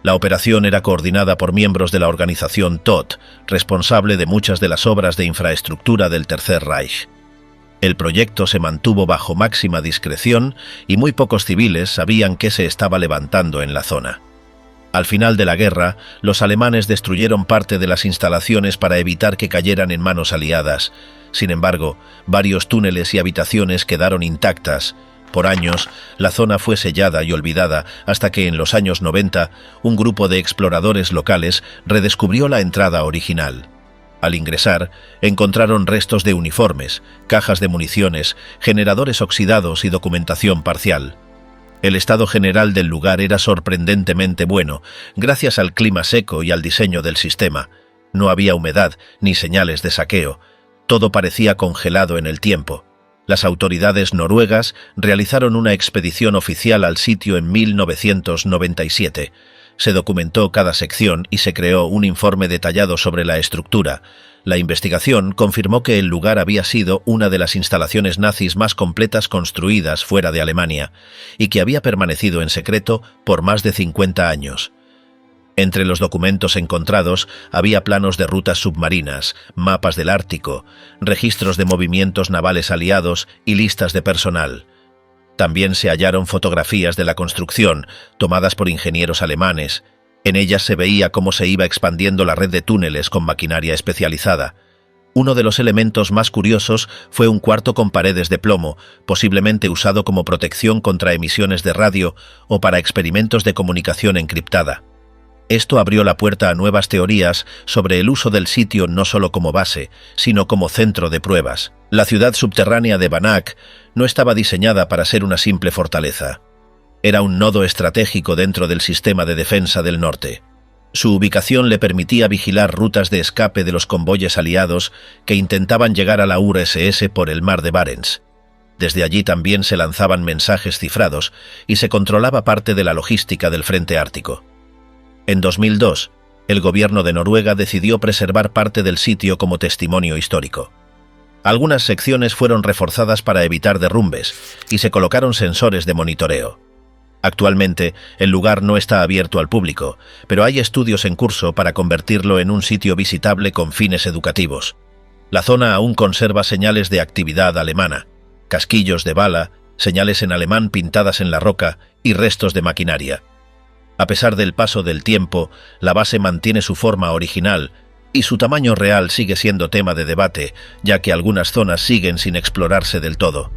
La operación era coordinada por miembros de la organización TOT, responsable de muchas de las obras de infraestructura del Tercer Reich. El proyecto se mantuvo bajo máxima discreción y muy pocos civiles sabían qué se estaba levantando en la zona. Al final de la guerra, los alemanes destruyeron parte de las instalaciones para evitar que cayeran en manos aliadas. Sin embargo, varios túneles y habitaciones quedaron intactas. Por años, la zona fue sellada y olvidada hasta que en los años 90 un grupo de exploradores locales redescubrió la entrada original. Al ingresar, encontraron restos de uniformes, cajas de municiones, generadores oxidados y documentación parcial. El estado general del lugar era sorprendentemente bueno, gracias al clima seco y al diseño del sistema. No había humedad ni señales de saqueo. Todo parecía congelado en el tiempo. Las autoridades noruegas realizaron una expedición oficial al sitio en 1997. Se documentó cada sección y se creó un informe detallado sobre la estructura. La investigación confirmó que el lugar había sido una de las instalaciones nazis más completas construidas fuera de Alemania y que había permanecido en secreto por más de 50 años. Entre los documentos encontrados había planos de rutas submarinas, mapas del Ártico, registros de movimientos navales aliados y listas de personal. También se hallaron fotografías de la construcción, tomadas por ingenieros alemanes. En ellas se veía cómo se iba expandiendo la red de túneles con maquinaria especializada. Uno de los elementos más curiosos fue un cuarto con paredes de plomo, posiblemente usado como protección contra emisiones de radio o para experimentos de comunicación encriptada. Esto abrió la puerta a nuevas teorías sobre el uso del sitio no solo como base, sino como centro de pruebas. La ciudad subterránea de Banak no estaba diseñada para ser una simple fortaleza. Era un nodo estratégico dentro del sistema de defensa del norte. Su ubicación le permitía vigilar rutas de escape de los convoyes aliados que intentaban llegar a la URSS por el mar de Barents. Desde allí también se lanzaban mensajes cifrados y se controlaba parte de la logística del frente ártico. En 2002, el gobierno de Noruega decidió preservar parte del sitio como testimonio histórico. Algunas secciones fueron reforzadas para evitar derrumbes y se colocaron sensores de monitoreo. Actualmente, el lugar no está abierto al público, pero hay estudios en curso para convertirlo en un sitio visitable con fines educativos. La zona aún conserva señales de actividad alemana, casquillos de bala, señales en alemán pintadas en la roca y restos de maquinaria. A pesar del paso del tiempo, la base mantiene su forma original y su tamaño real sigue siendo tema de debate, ya que algunas zonas siguen sin explorarse del todo.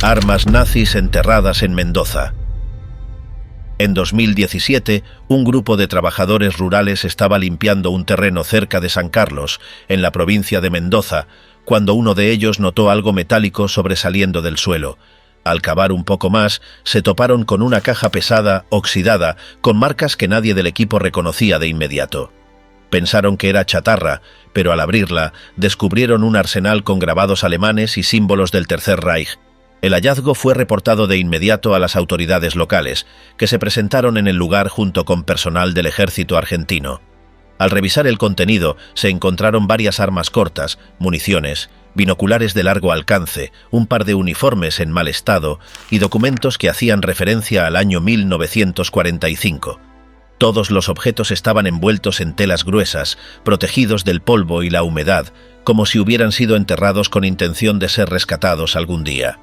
Armas nazis enterradas en Mendoza. En 2017, un grupo de trabajadores rurales estaba limpiando un terreno cerca de San Carlos, en la provincia de Mendoza, cuando uno de ellos notó algo metálico sobresaliendo del suelo. Al cavar un poco más, se toparon con una caja pesada, oxidada, con marcas que nadie del equipo reconocía de inmediato. Pensaron que era chatarra, pero al abrirla, descubrieron un arsenal con grabados alemanes y símbolos del Tercer Reich. El hallazgo fue reportado de inmediato a las autoridades locales, que se presentaron en el lugar junto con personal del ejército argentino. Al revisar el contenido, se encontraron varias armas cortas, municiones, binoculares de largo alcance, un par de uniformes en mal estado y documentos que hacían referencia al año 1945. Todos los objetos estaban envueltos en telas gruesas, protegidos del polvo y la humedad, como si hubieran sido enterrados con intención de ser rescatados algún día.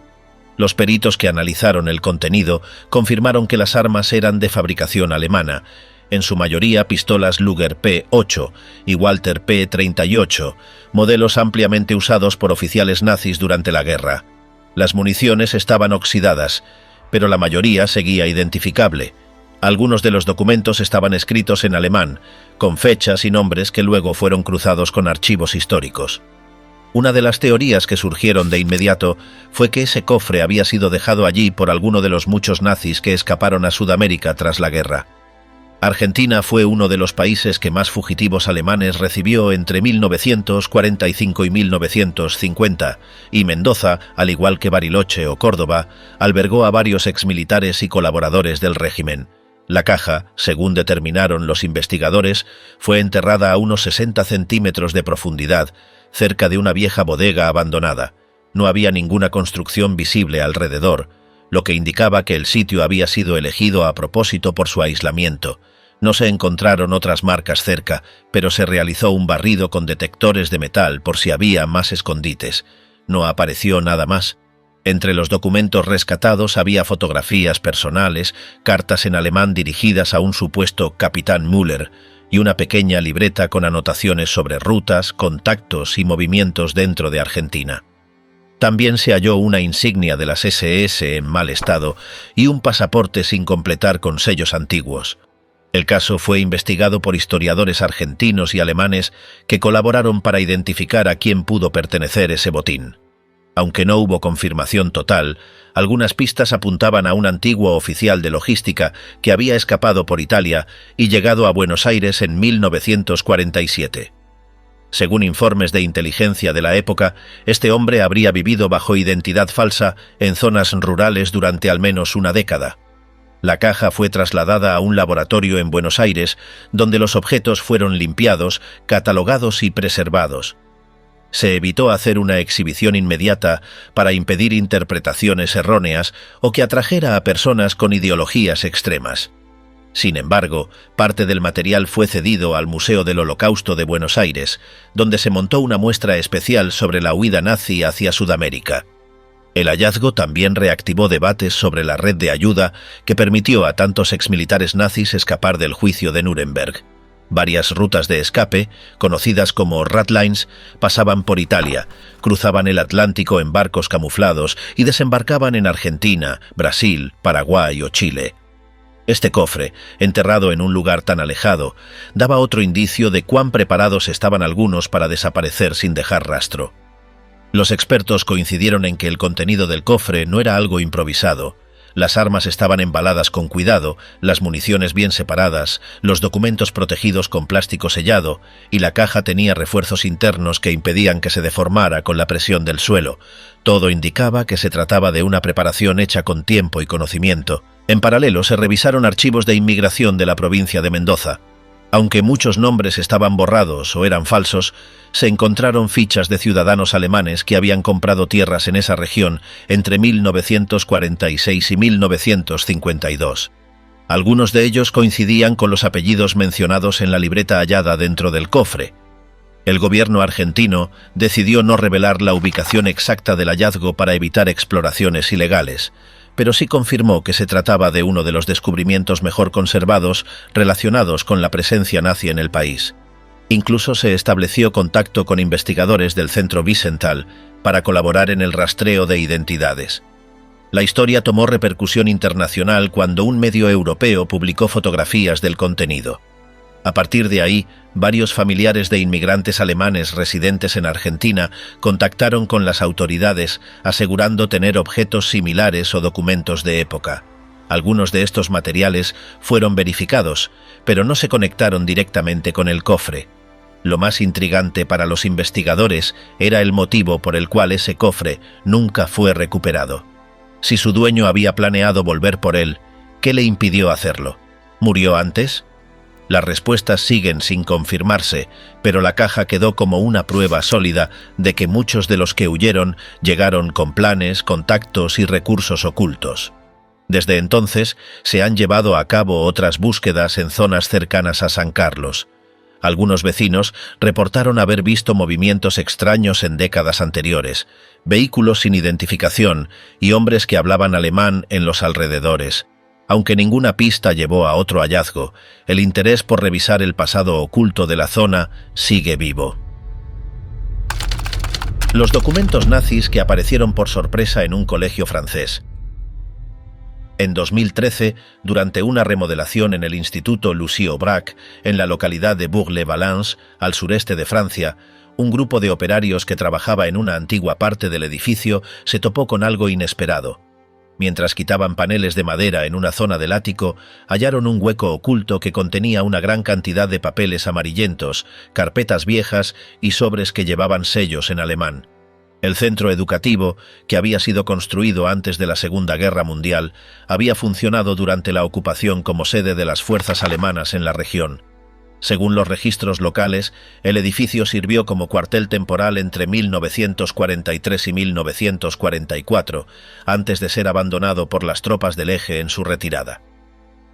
Los peritos que analizaron el contenido confirmaron que las armas eran de fabricación alemana, en su mayoría pistolas Luger P8 y Walter P38, modelos ampliamente usados por oficiales nazis durante la guerra. Las municiones estaban oxidadas, pero la mayoría seguía identificable. Algunos de los documentos estaban escritos en alemán, con fechas y nombres que luego fueron cruzados con archivos históricos. Una de las teorías que surgieron de inmediato fue que ese cofre había sido dejado allí por alguno de los muchos nazis que escaparon a Sudamérica tras la guerra. Argentina fue uno de los países que más fugitivos alemanes recibió entre 1945 y 1950, y Mendoza, al igual que Bariloche o Córdoba, albergó a varios exmilitares y colaboradores del régimen. La caja, según determinaron los investigadores, fue enterrada a unos 60 centímetros de profundidad, cerca de una vieja bodega abandonada. No había ninguna construcción visible alrededor, lo que indicaba que el sitio había sido elegido a propósito por su aislamiento. No se encontraron otras marcas cerca, pero se realizó un barrido con detectores de metal por si había más escondites. No apareció nada más. Entre los documentos rescatados había fotografías personales, cartas en alemán dirigidas a un supuesto capitán Müller y una pequeña libreta con anotaciones sobre rutas, contactos y movimientos dentro de Argentina. También se halló una insignia de las SS en mal estado y un pasaporte sin completar con sellos antiguos. El caso fue investigado por historiadores argentinos y alemanes que colaboraron para identificar a quién pudo pertenecer ese botín. Aunque no hubo confirmación total, algunas pistas apuntaban a un antiguo oficial de logística que había escapado por Italia y llegado a Buenos Aires en 1947. Según informes de inteligencia de la época, este hombre habría vivido bajo identidad falsa en zonas rurales durante al menos una década. La caja fue trasladada a un laboratorio en Buenos Aires, donde los objetos fueron limpiados, catalogados y preservados. Se evitó hacer una exhibición inmediata para impedir interpretaciones erróneas o que atrajera a personas con ideologías extremas. Sin embargo, parte del material fue cedido al Museo del Holocausto de Buenos Aires, donde se montó una muestra especial sobre la huida nazi hacia Sudamérica. El hallazgo también reactivó debates sobre la red de ayuda que permitió a tantos exmilitares nazis escapar del juicio de Nuremberg. Varias rutas de escape, conocidas como Ratlines, pasaban por Italia, cruzaban el Atlántico en barcos camuflados y desembarcaban en Argentina, Brasil, Paraguay o Chile. Este cofre, enterrado en un lugar tan alejado, daba otro indicio de cuán preparados estaban algunos para desaparecer sin dejar rastro. Los expertos coincidieron en que el contenido del cofre no era algo improvisado. Las armas estaban embaladas con cuidado, las municiones bien separadas, los documentos protegidos con plástico sellado, y la caja tenía refuerzos internos que impedían que se deformara con la presión del suelo. Todo indicaba que se trataba de una preparación hecha con tiempo y conocimiento. En paralelo se revisaron archivos de inmigración de la provincia de Mendoza. Aunque muchos nombres estaban borrados o eran falsos, se encontraron fichas de ciudadanos alemanes que habían comprado tierras en esa región entre 1946 y 1952. Algunos de ellos coincidían con los apellidos mencionados en la libreta hallada dentro del cofre. El gobierno argentino decidió no revelar la ubicación exacta del hallazgo para evitar exploraciones ilegales, pero sí confirmó que se trataba de uno de los descubrimientos mejor conservados relacionados con la presencia nazi en el país. Incluso se estableció contacto con investigadores del Centro Wiesenthal para colaborar en el rastreo de identidades. La historia tomó repercusión internacional cuando un medio europeo publicó fotografías del contenido. A partir de ahí, varios familiares de inmigrantes alemanes residentes en Argentina contactaron con las autoridades asegurando tener objetos similares o documentos de época. Algunos de estos materiales fueron verificados, pero no se conectaron directamente con el cofre. Lo más intrigante para los investigadores era el motivo por el cual ese cofre nunca fue recuperado. Si su dueño había planeado volver por él, ¿qué le impidió hacerlo? ¿Murió antes? Las respuestas siguen sin confirmarse, pero la caja quedó como una prueba sólida de que muchos de los que huyeron llegaron con planes, contactos y recursos ocultos. Desde entonces se han llevado a cabo otras búsquedas en zonas cercanas a San Carlos. Algunos vecinos reportaron haber visto movimientos extraños en décadas anteriores, vehículos sin identificación y hombres que hablaban alemán en los alrededores. Aunque ninguna pista llevó a otro hallazgo, el interés por revisar el pasado oculto de la zona sigue vivo. Los documentos nazis que aparecieron por sorpresa en un colegio francés. En 2013, durante una remodelación en el Instituto Lucie-Aubrac, en la localidad de Bourg-les-Valence, al sureste de Francia, un grupo de operarios que trabajaba en una antigua parte del edificio se topó con algo inesperado. Mientras quitaban paneles de madera en una zona del ático, hallaron un hueco oculto que contenía una gran cantidad de papeles amarillentos, carpetas viejas y sobres que llevaban sellos en alemán. El centro educativo, que había sido construido antes de la Segunda Guerra Mundial, había funcionado durante la ocupación como sede de las fuerzas alemanas en la región. Según los registros locales, el edificio sirvió como cuartel temporal entre 1943 y 1944, antes de ser abandonado por las tropas del Eje en su retirada.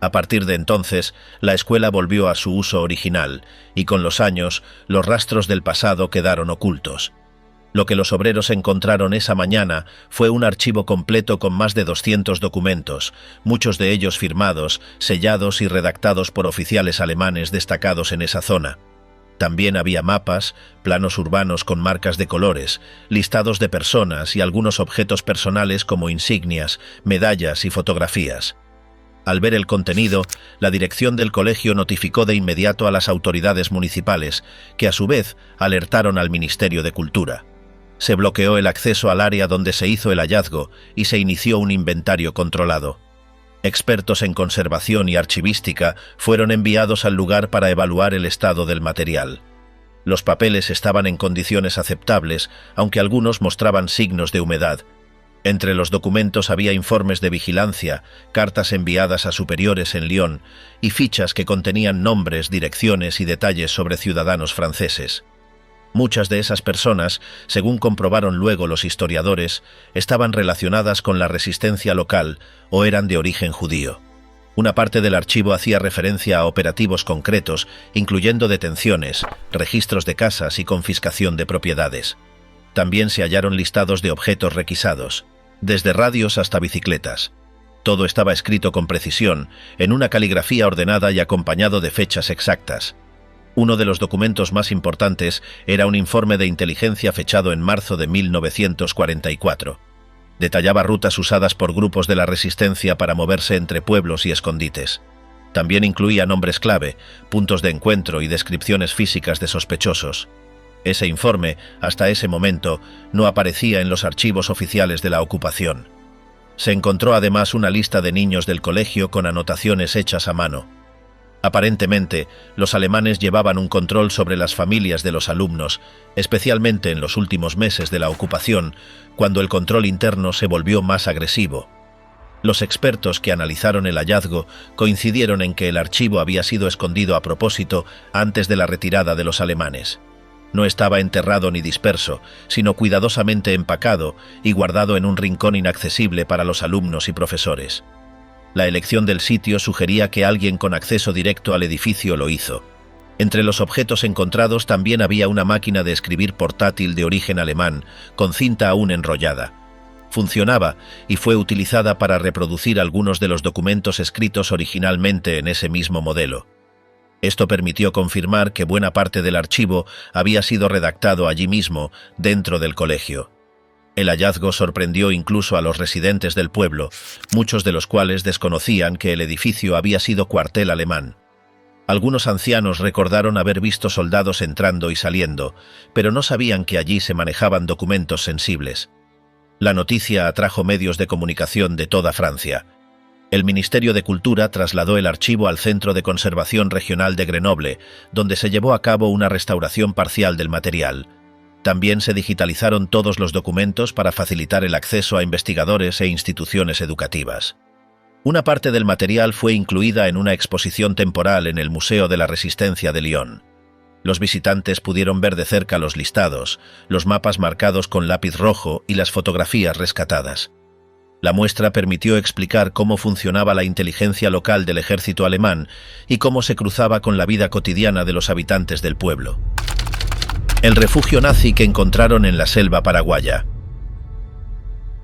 A partir de entonces, la escuela volvió a su uso original, y con los años, los rastros del pasado quedaron ocultos. Lo que los obreros encontraron esa mañana fue un archivo completo con más de 200 documentos, muchos de ellos firmados, sellados y redactados por oficiales alemanes destacados en esa zona. También había mapas, planos urbanos con marcas de colores, listados de personas y algunos objetos personales como insignias, medallas y fotografías. Al ver el contenido, la dirección del colegio notificó de inmediato a las autoridades municipales, que a su vez alertaron al Ministerio de Cultura. Se bloqueó el acceso al área donde se hizo el hallazgo y se inició un inventario controlado. Expertos en conservación y archivística fueron enviados al lugar para evaluar el estado del material. Los papeles estaban en condiciones aceptables, aunque algunos mostraban signos de humedad. Entre los documentos había informes de vigilancia, cartas enviadas a superiores en Lyon y fichas que contenían nombres, direcciones y detalles sobre ciudadanos franceses. Muchas de esas personas, según comprobaron luego los historiadores, estaban relacionadas con la resistencia local o eran de origen judío. Una parte del archivo hacía referencia a operativos concretos, incluyendo detenciones, registros de casas y confiscación de propiedades. También se hallaron listados de objetos requisados, desde radios hasta bicicletas. Todo estaba escrito con precisión, en una caligrafía ordenada y acompañado de fechas exactas. Uno de los documentos más importantes era un informe de inteligencia fechado en marzo de 1944. Detallaba rutas usadas por grupos de la resistencia para moverse entre pueblos y escondites. También incluía nombres clave, puntos de encuentro y descripciones físicas de sospechosos. Ese informe, hasta ese momento, no aparecía en los archivos oficiales de la ocupación. Se encontró además una lista de niños del colegio con anotaciones hechas a mano. Aparentemente, los alemanes llevaban un control sobre las familias de los alumnos, especialmente en los últimos meses de la ocupación, cuando el control interno se volvió más agresivo. Los expertos que analizaron el hallazgo coincidieron en que el archivo había sido escondido a propósito antes de la retirada de los alemanes. No estaba enterrado ni disperso, sino cuidadosamente empacado y guardado en un rincón inaccesible para los alumnos y profesores. La elección del sitio sugería que alguien con acceso directo al edificio lo hizo. Entre los objetos encontrados también había una máquina de escribir portátil de origen alemán, con cinta aún enrollada. Funcionaba y fue utilizada para reproducir algunos de los documentos escritos originalmente en ese mismo modelo. Esto permitió confirmar que buena parte del archivo había sido redactado allí mismo, dentro del colegio. El hallazgo sorprendió incluso a los residentes del pueblo, muchos de los cuales desconocían que el edificio había sido cuartel alemán. Algunos ancianos recordaron haber visto soldados entrando y saliendo, pero no sabían que allí se manejaban documentos sensibles. La noticia atrajo medios de comunicación de toda Francia. El Ministerio de Cultura trasladó el archivo al Centro de Conservación Regional de Grenoble, donde se llevó a cabo una restauración parcial del material. También se digitalizaron todos los documentos para facilitar el acceso a investigadores e instituciones educativas. Una parte del material fue incluida en una exposición temporal en el Museo de la Resistencia de Lyon. Los visitantes pudieron ver de cerca los listados, los mapas marcados con lápiz rojo y las fotografías rescatadas. La muestra permitió explicar cómo funcionaba la inteligencia local del ejército alemán y cómo se cruzaba con la vida cotidiana de los habitantes del pueblo. El refugio nazi que encontraron en la selva paraguaya.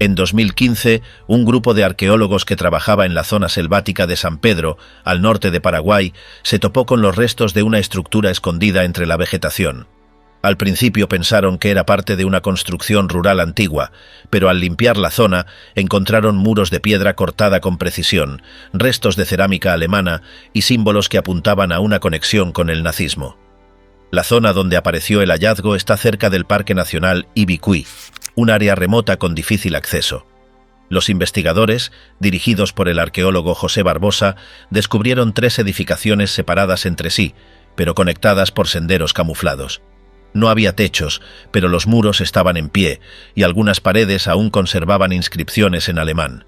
En 2015, un grupo de arqueólogos que trabajaba en la zona selvática de San Pedro, al norte de Paraguay, se topó con los restos de una estructura escondida entre la vegetación. Al principio pensaron que era parte de una construcción rural antigua, pero al limpiar la zona encontraron muros de piedra cortada con precisión, restos de cerámica alemana y símbolos que apuntaban a una conexión con el nazismo. La zona donde apareció el hallazgo está cerca del Parque Nacional Ibicuí, un área remota con difícil acceso. Los investigadores, dirigidos por el arqueólogo José Barbosa, descubrieron 3 edificaciones separadas entre sí, pero conectadas por senderos camuflados. No había techos, pero los muros estaban en pie y algunas paredes aún conservaban inscripciones en alemán.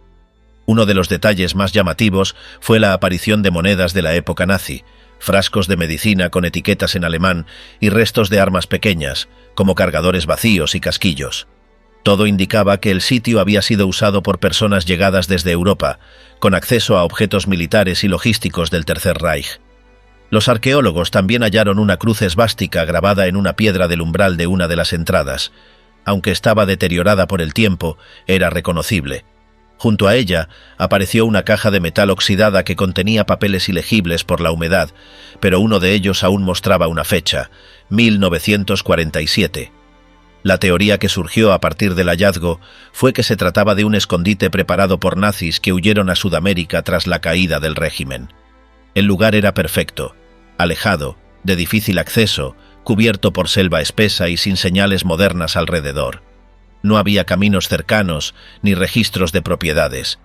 Uno de los detalles más llamativos fue la aparición de monedas de la época nazi, frascos de medicina con etiquetas en alemán y restos de armas pequeñas, como cargadores vacíos y casquillos. Todo indicaba que el sitio había sido usado por personas llegadas desde Europa, con acceso a objetos militares y logísticos del Tercer Reich. Los arqueólogos también hallaron una cruz esvástica grabada en una piedra del umbral de una de las entradas. Aunque estaba deteriorada por el tiempo, era reconocible. Junto a ella apareció una caja de metal oxidada que contenía papeles ilegibles por la humedad, pero uno de ellos aún mostraba una fecha, 1947. La teoría que surgió a partir del hallazgo fue que se trataba de un escondite preparado por nazis que huyeron a Sudamérica tras la caída del régimen. El lugar era perfecto, alejado, de difícil acceso, cubierto por selva espesa y sin señales modernas alrededor. No había caminos cercanos ni registros de propiedades.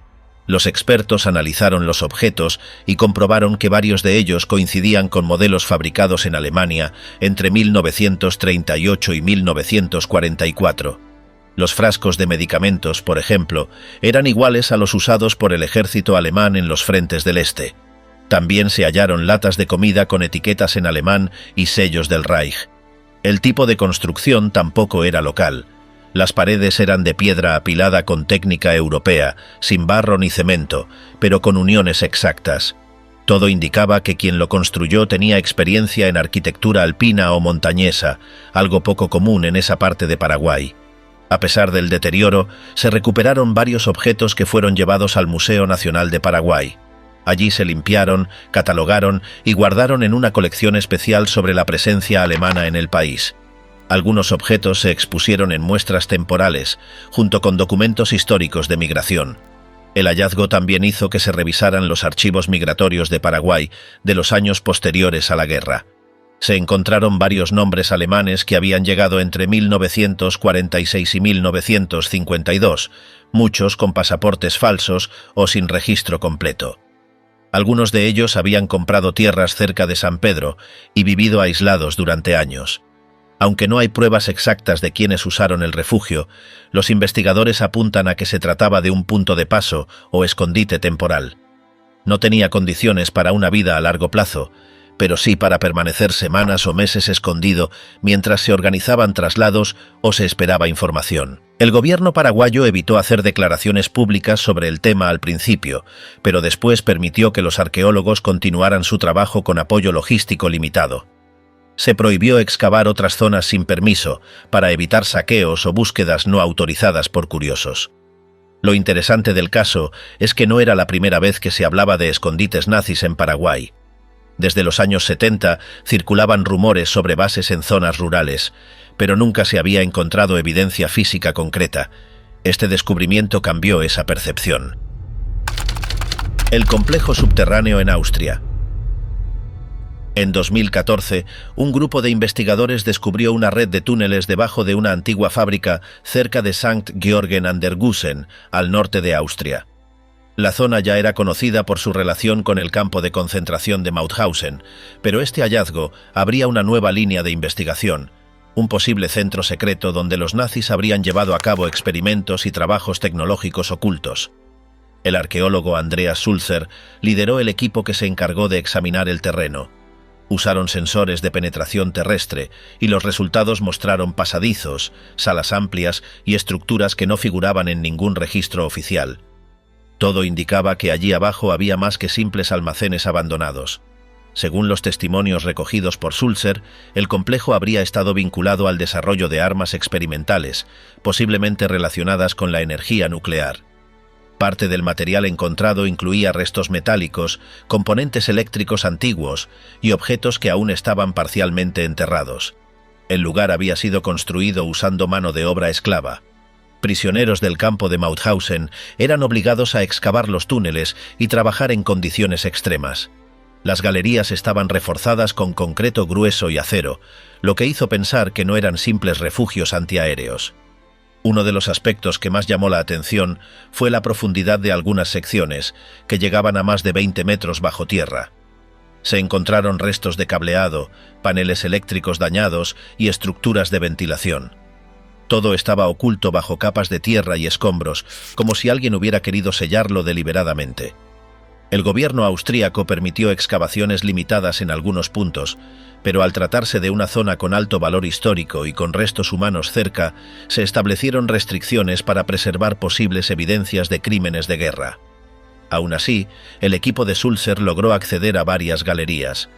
Los expertos analizaron los objetos y comprobaron que varios de ellos coincidían con modelos fabricados en Alemania entre 1938 y 1944. Los frascos de medicamentos, por ejemplo, eran iguales a los usados por el ejército alemán en los frentes del este. También se hallaron latas de comida con etiquetas en alemán y sellos del Reich. El tipo de construcción tampoco era local. Las paredes eran de piedra apilada con técnica europea, sin barro ni cemento, pero con uniones exactas. Todo indicaba que quien lo construyó tenía experiencia en arquitectura alpina o montañesa, algo poco común en esa parte de Paraguay. A pesar del deterioro, se recuperaron varios objetos que fueron llevados al Museo Nacional de Paraguay. Allí se limpiaron, catalogaron y guardaron en una colección especial sobre la presencia alemana en el país. Algunos objetos se expusieron en muestras temporales, junto con documentos históricos de migración. El hallazgo también hizo que se revisaran los archivos migratorios de Paraguay de los años posteriores a la guerra. Se encontraron varios nombres alemanes que habían llegado entre 1946 y 1952, muchos con pasaportes falsos o sin registro completo. Algunos de ellos habían comprado tierras cerca de San Pedro y vivido aislados durante años. Aunque no hay pruebas exactas de quiénes usaron el refugio, los investigadores apuntan a que se trataba de un punto de paso o escondite temporal. No tenía condiciones para una vida a largo plazo, pero sí para permanecer semanas o meses escondido mientras se organizaban traslados o se esperaba información. El gobierno paraguayo evitó hacer declaraciones públicas sobre el tema al principio, pero después permitió que los arqueólogos continuaran su trabajo con apoyo logístico limitado. Se prohibió excavar otras zonas sin permiso para evitar saqueos o búsquedas no autorizadas por curiosos. Lo interesante del caso es que no era la primera vez que se hablaba de escondites nazis en Paraguay. Desde los años 70 circulaban rumores sobre bases en zonas rurales, pero nunca se había encontrado evidencia física concreta. Este descubrimiento cambió esa percepción. El complejo subterráneo en Austria. En 2014, un grupo de investigadores descubrió una red de túneles debajo de una antigua fábrica cerca de St. Georgen an der Gusen, al norte de Austria. La zona ya era conocida por su relación con el campo de concentración de Mauthausen, pero este hallazgo abría una nueva línea de investigación, un posible centro secreto donde los nazis habrían llevado a cabo experimentos y trabajos tecnológicos ocultos. El arqueólogo Andreas Sulzer lideró el equipo que se encargó de examinar el terreno. Usaron sensores de penetración terrestre y los resultados mostraron pasadizos, salas amplias y estructuras que no figuraban en ningún registro oficial. Todo indicaba que allí abajo había más que simples almacenes abandonados. Según los testimonios recogidos por Sulzer, el complejo habría estado vinculado al desarrollo de armas experimentales, posiblemente relacionadas con la energía nuclear. Parte del material encontrado incluía restos metálicos, componentes eléctricos antiguos y objetos que aún estaban parcialmente enterrados. El lugar había sido construido usando mano de obra esclava. Prisioneros del campo de Mauthausen eran obligados a excavar los túneles y trabajar en condiciones extremas. Las galerías estaban reforzadas con concreto grueso y acero, lo que hizo pensar que no eran simples refugios antiaéreos. Uno de los aspectos que más llamó la atención fue la profundidad de algunas secciones, que llegaban a más de 20 metros bajo tierra. Se encontraron restos de cableado, paneles eléctricos dañados y estructuras de ventilación. Todo estaba oculto bajo capas de tierra y escombros, como si alguien hubiera querido sellarlo deliberadamente. El gobierno austríaco permitió excavaciones limitadas en algunos puntos, pero al tratarse de una zona con alto valor histórico y con restos humanos cerca, se establecieron restricciones para preservar posibles evidencias de crímenes de guerra. Aún así, el equipo de Sulzer logró acceder a varias galerías.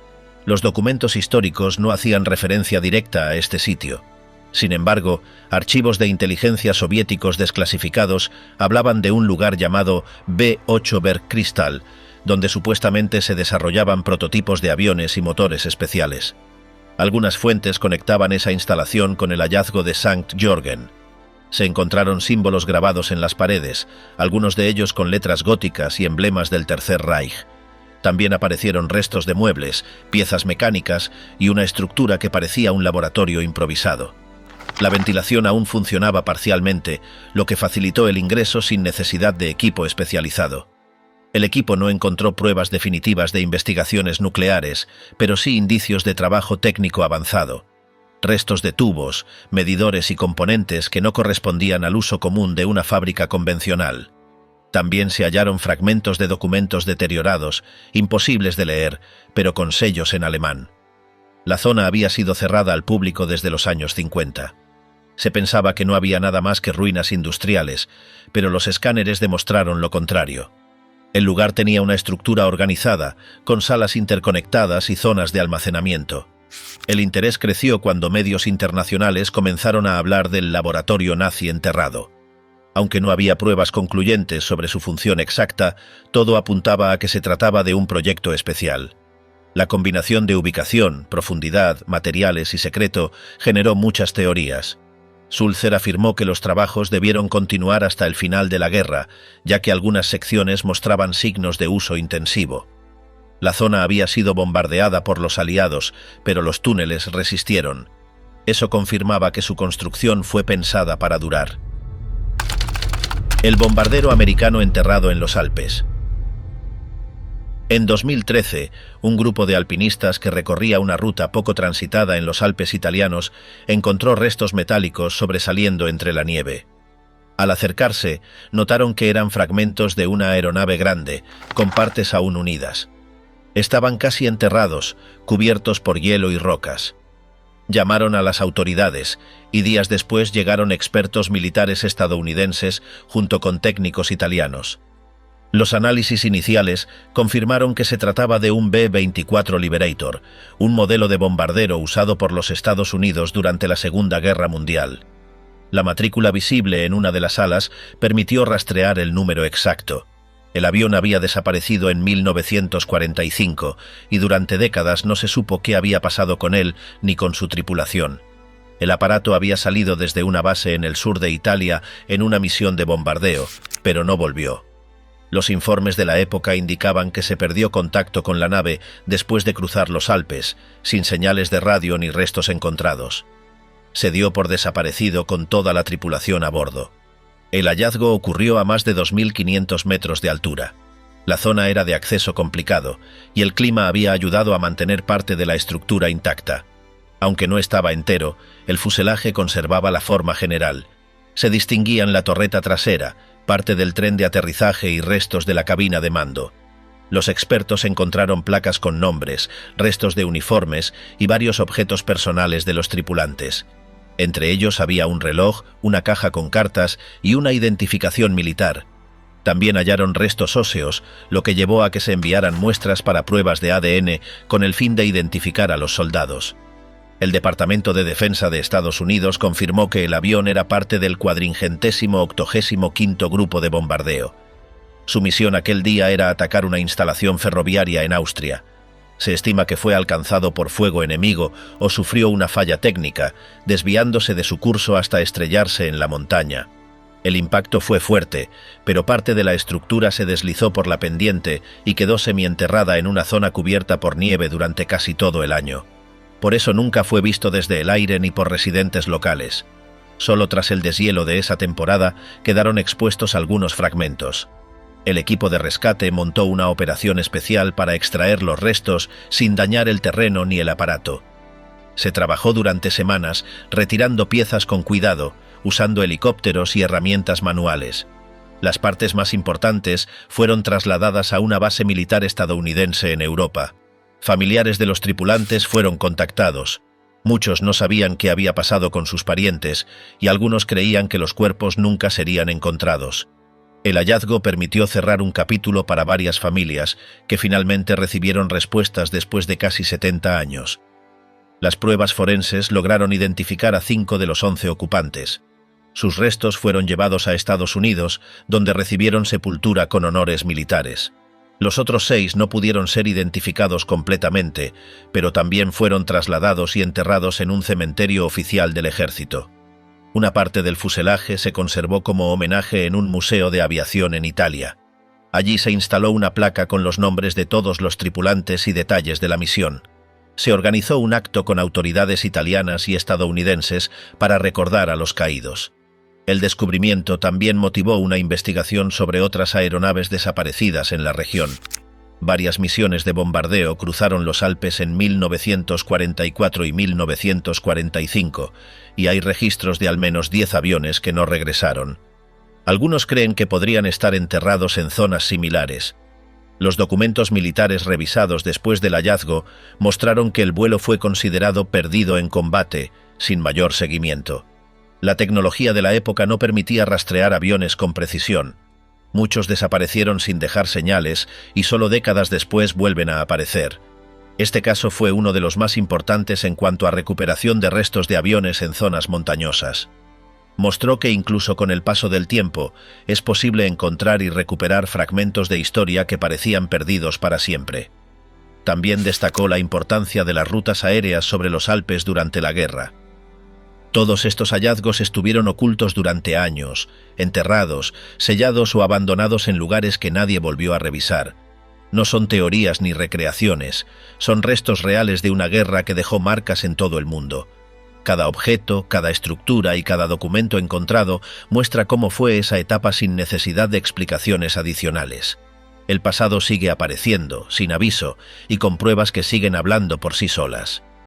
Los documentos históricos no hacían referencia directa a este sitio. Sin embargo, archivos de inteligencia soviéticos desclasificados hablaban de un lugar llamado B8 Bergkristall, donde supuestamente se desarrollaban prototipos de aviones y motores especiales. Algunas fuentes conectaban esa instalación con el hallazgo de Sankt Jürgen. Se encontraron símbolos grabados en las paredes, algunos de ellos con letras góticas y emblemas del Tercer Reich. También aparecieron restos de muebles, piezas mecánicas y una estructura que parecía un laboratorio improvisado. La ventilación aún funcionaba parcialmente, lo que facilitó el ingreso sin necesidad de equipo especializado. El equipo no encontró pruebas definitivas de investigaciones nucleares, pero sí indicios de trabajo técnico avanzado. Restos de tubos, medidores y componentes que no correspondían al uso común de una fábrica convencional. También se hallaron fragmentos de documentos deteriorados, imposibles de leer, pero con sellos en alemán. La zona había sido cerrada al público desde los años 50. Se pensaba que no había nada más que ruinas industriales, pero los escáneres demostraron lo contrario. El lugar tenía una estructura organizada, con salas interconectadas y zonas de almacenamiento. El interés creció cuando medios internacionales comenzaron a hablar del laboratorio nazi enterrado. Aunque no había pruebas concluyentes sobre su función exacta, todo apuntaba a que se trataba de un proyecto especial. La combinación de ubicación, profundidad, materiales y secreto generó muchas teorías. Sulzer afirmó que los trabajos debieron continuar hasta el final de la guerra, ya que algunas secciones mostraban signos de uso intensivo. La zona había sido bombardeada por los aliados, pero los túneles resistieron. Eso confirmaba que su construcción fue pensada para durar. El bombardero americano enterrado en los Alpes. En 2013, un grupo de alpinistas que recorría una ruta poco transitada en los Alpes italianos encontró restos metálicos sobresaliendo entre la nieve. Al acercarse, notaron que eran fragmentos de una aeronave grande, con partes aún unidas. Estaban casi enterrados, cubiertos por hielo y rocas. Llamaron a las autoridades, y días después llegaron expertos militares estadounidenses junto con técnicos italianos. Los análisis iniciales confirmaron que se trataba de un B-24 Liberator, un modelo de bombardero usado por los Estados Unidos durante la Segunda Guerra Mundial. La matrícula visible en una de las alas permitió rastrear el número exacto. El avión había desaparecido en 1945 y durante décadas no se supo qué había pasado con él ni con su tripulación. El aparato había salido desde una base en el sur de Italia en una misión de bombardeo, pero no volvió. Los informes de la época indicaban que se perdió contacto con la nave después de cruzar los Alpes, sin señales de radio ni restos encontrados. Se dio por desaparecido con toda la tripulación a bordo. El hallazgo ocurrió a más de 2.500 metros de altura. La zona era de acceso complicado, y el clima había ayudado a mantener parte de la estructura intacta. Aunque no estaba entero, el fuselaje conservaba la forma general. Se distinguían la torreta trasera, parte del tren de aterrizaje y restos de la cabina de mando. Los expertos encontraron placas con nombres, restos de uniformes y varios objetos personales de los tripulantes. Entre ellos había un reloj, una caja con cartas y una identificación militar. También hallaron restos óseos, lo que llevó a que se enviaran muestras para pruebas de ADN con el fin de identificar a los soldados. El Departamento de Defensa de Estados Unidos confirmó que el avión era parte del 485º Grupo de Bombardeo. Su misión aquel día era atacar una instalación ferroviaria en Austria. Se estima que fue alcanzado por fuego enemigo o sufrió una falla técnica, desviándose de su curso hasta estrellarse en la montaña. El impacto fue fuerte, pero parte de la estructura se deslizó por la pendiente y quedó semienterrada en una zona cubierta por nieve durante casi todo el año. Por eso nunca fue visto desde el aire ni por residentes locales. Solo tras el deshielo de esa temporada quedaron expuestos algunos fragmentos. El equipo de rescate montó una operación especial para extraer los restos sin dañar el terreno ni el aparato. Se trabajó durante semanas, retirando piezas con cuidado, usando helicópteros y herramientas manuales. Las partes más importantes fueron trasladadas a una base militar estadounidense en Europa. Familiares de los tripulantes fueron contactados. Muchos no sabían qué había pasado con sus parientes y algunos creían que los cuerpos nunca serían encontrados. El hallazgo permitió cerrar un capítulo para varias familias, que finalmente recibieron respuestas después de casi 70 años. Las pruebas forenses lograron identificar a 5 de los 11 ocupantes. Sus restos fueron llevados a Estados Unidos, donde recibieron sepultura con honores militares. Los otros 6 no pudieron ser identificados completamente, pero también fueron trasladados y enterrados en un cementerio oficial del ejército. Una parte del fuselaje se conservó como homenaje en un museo de aviación en Italia. Allí se instaló una placa con los nombres de todos los tripulantes y detalles de la misión. Se organizó un acto con autoridades italianas y estadounidenses para recordar a los caídos. El descubrimiento también motivó una investigación sobre otras aeronaves desaparecidas en la región. Varias misiones de bombardeo cruzaron los Alpes en 1944 y 1945, y hay registros de al menos 10 aviones que no regresaron. Algunos creen que podrían estar enterrados en zonas similares. Los documentos militares revisados después del hallazgo mostraron que el vuelo fue considerado perdido en combate, sin mayor seguimiento. La tecnología de la época no permitía rastrear aviones con precisión. Muchos desaparecieron sin dejar señales y solo décadas después vuelven a aparecer. Este caso fue uno de los más importantes en cuanto a recuperación de restos de aviones en zonas montañosas. Mostró que incluso con el paso del tiempo es posible encontrar y recuperar fragmentos de historia que parecían perdidos para siempre. También destacó la importancia de las rutas aéreas sobre los Alpes durante la guerra. Todos estos hallazgos estuvieron ocultos durante años, enterrados, sellados o abandonados en lugares que nadie volvió a revisar. No son teorías ni recreaciones, son restos reales de una guerra que dejó marcas en todo el mundo. Cada objeto, cada estructura y cada documento encontrado muestra cómo fue esa etapa sin necesidad de explicaciones adicionales. El pasado sigue apareciendo, sin aviso, y con pruebas que siguen hablando por sí solas.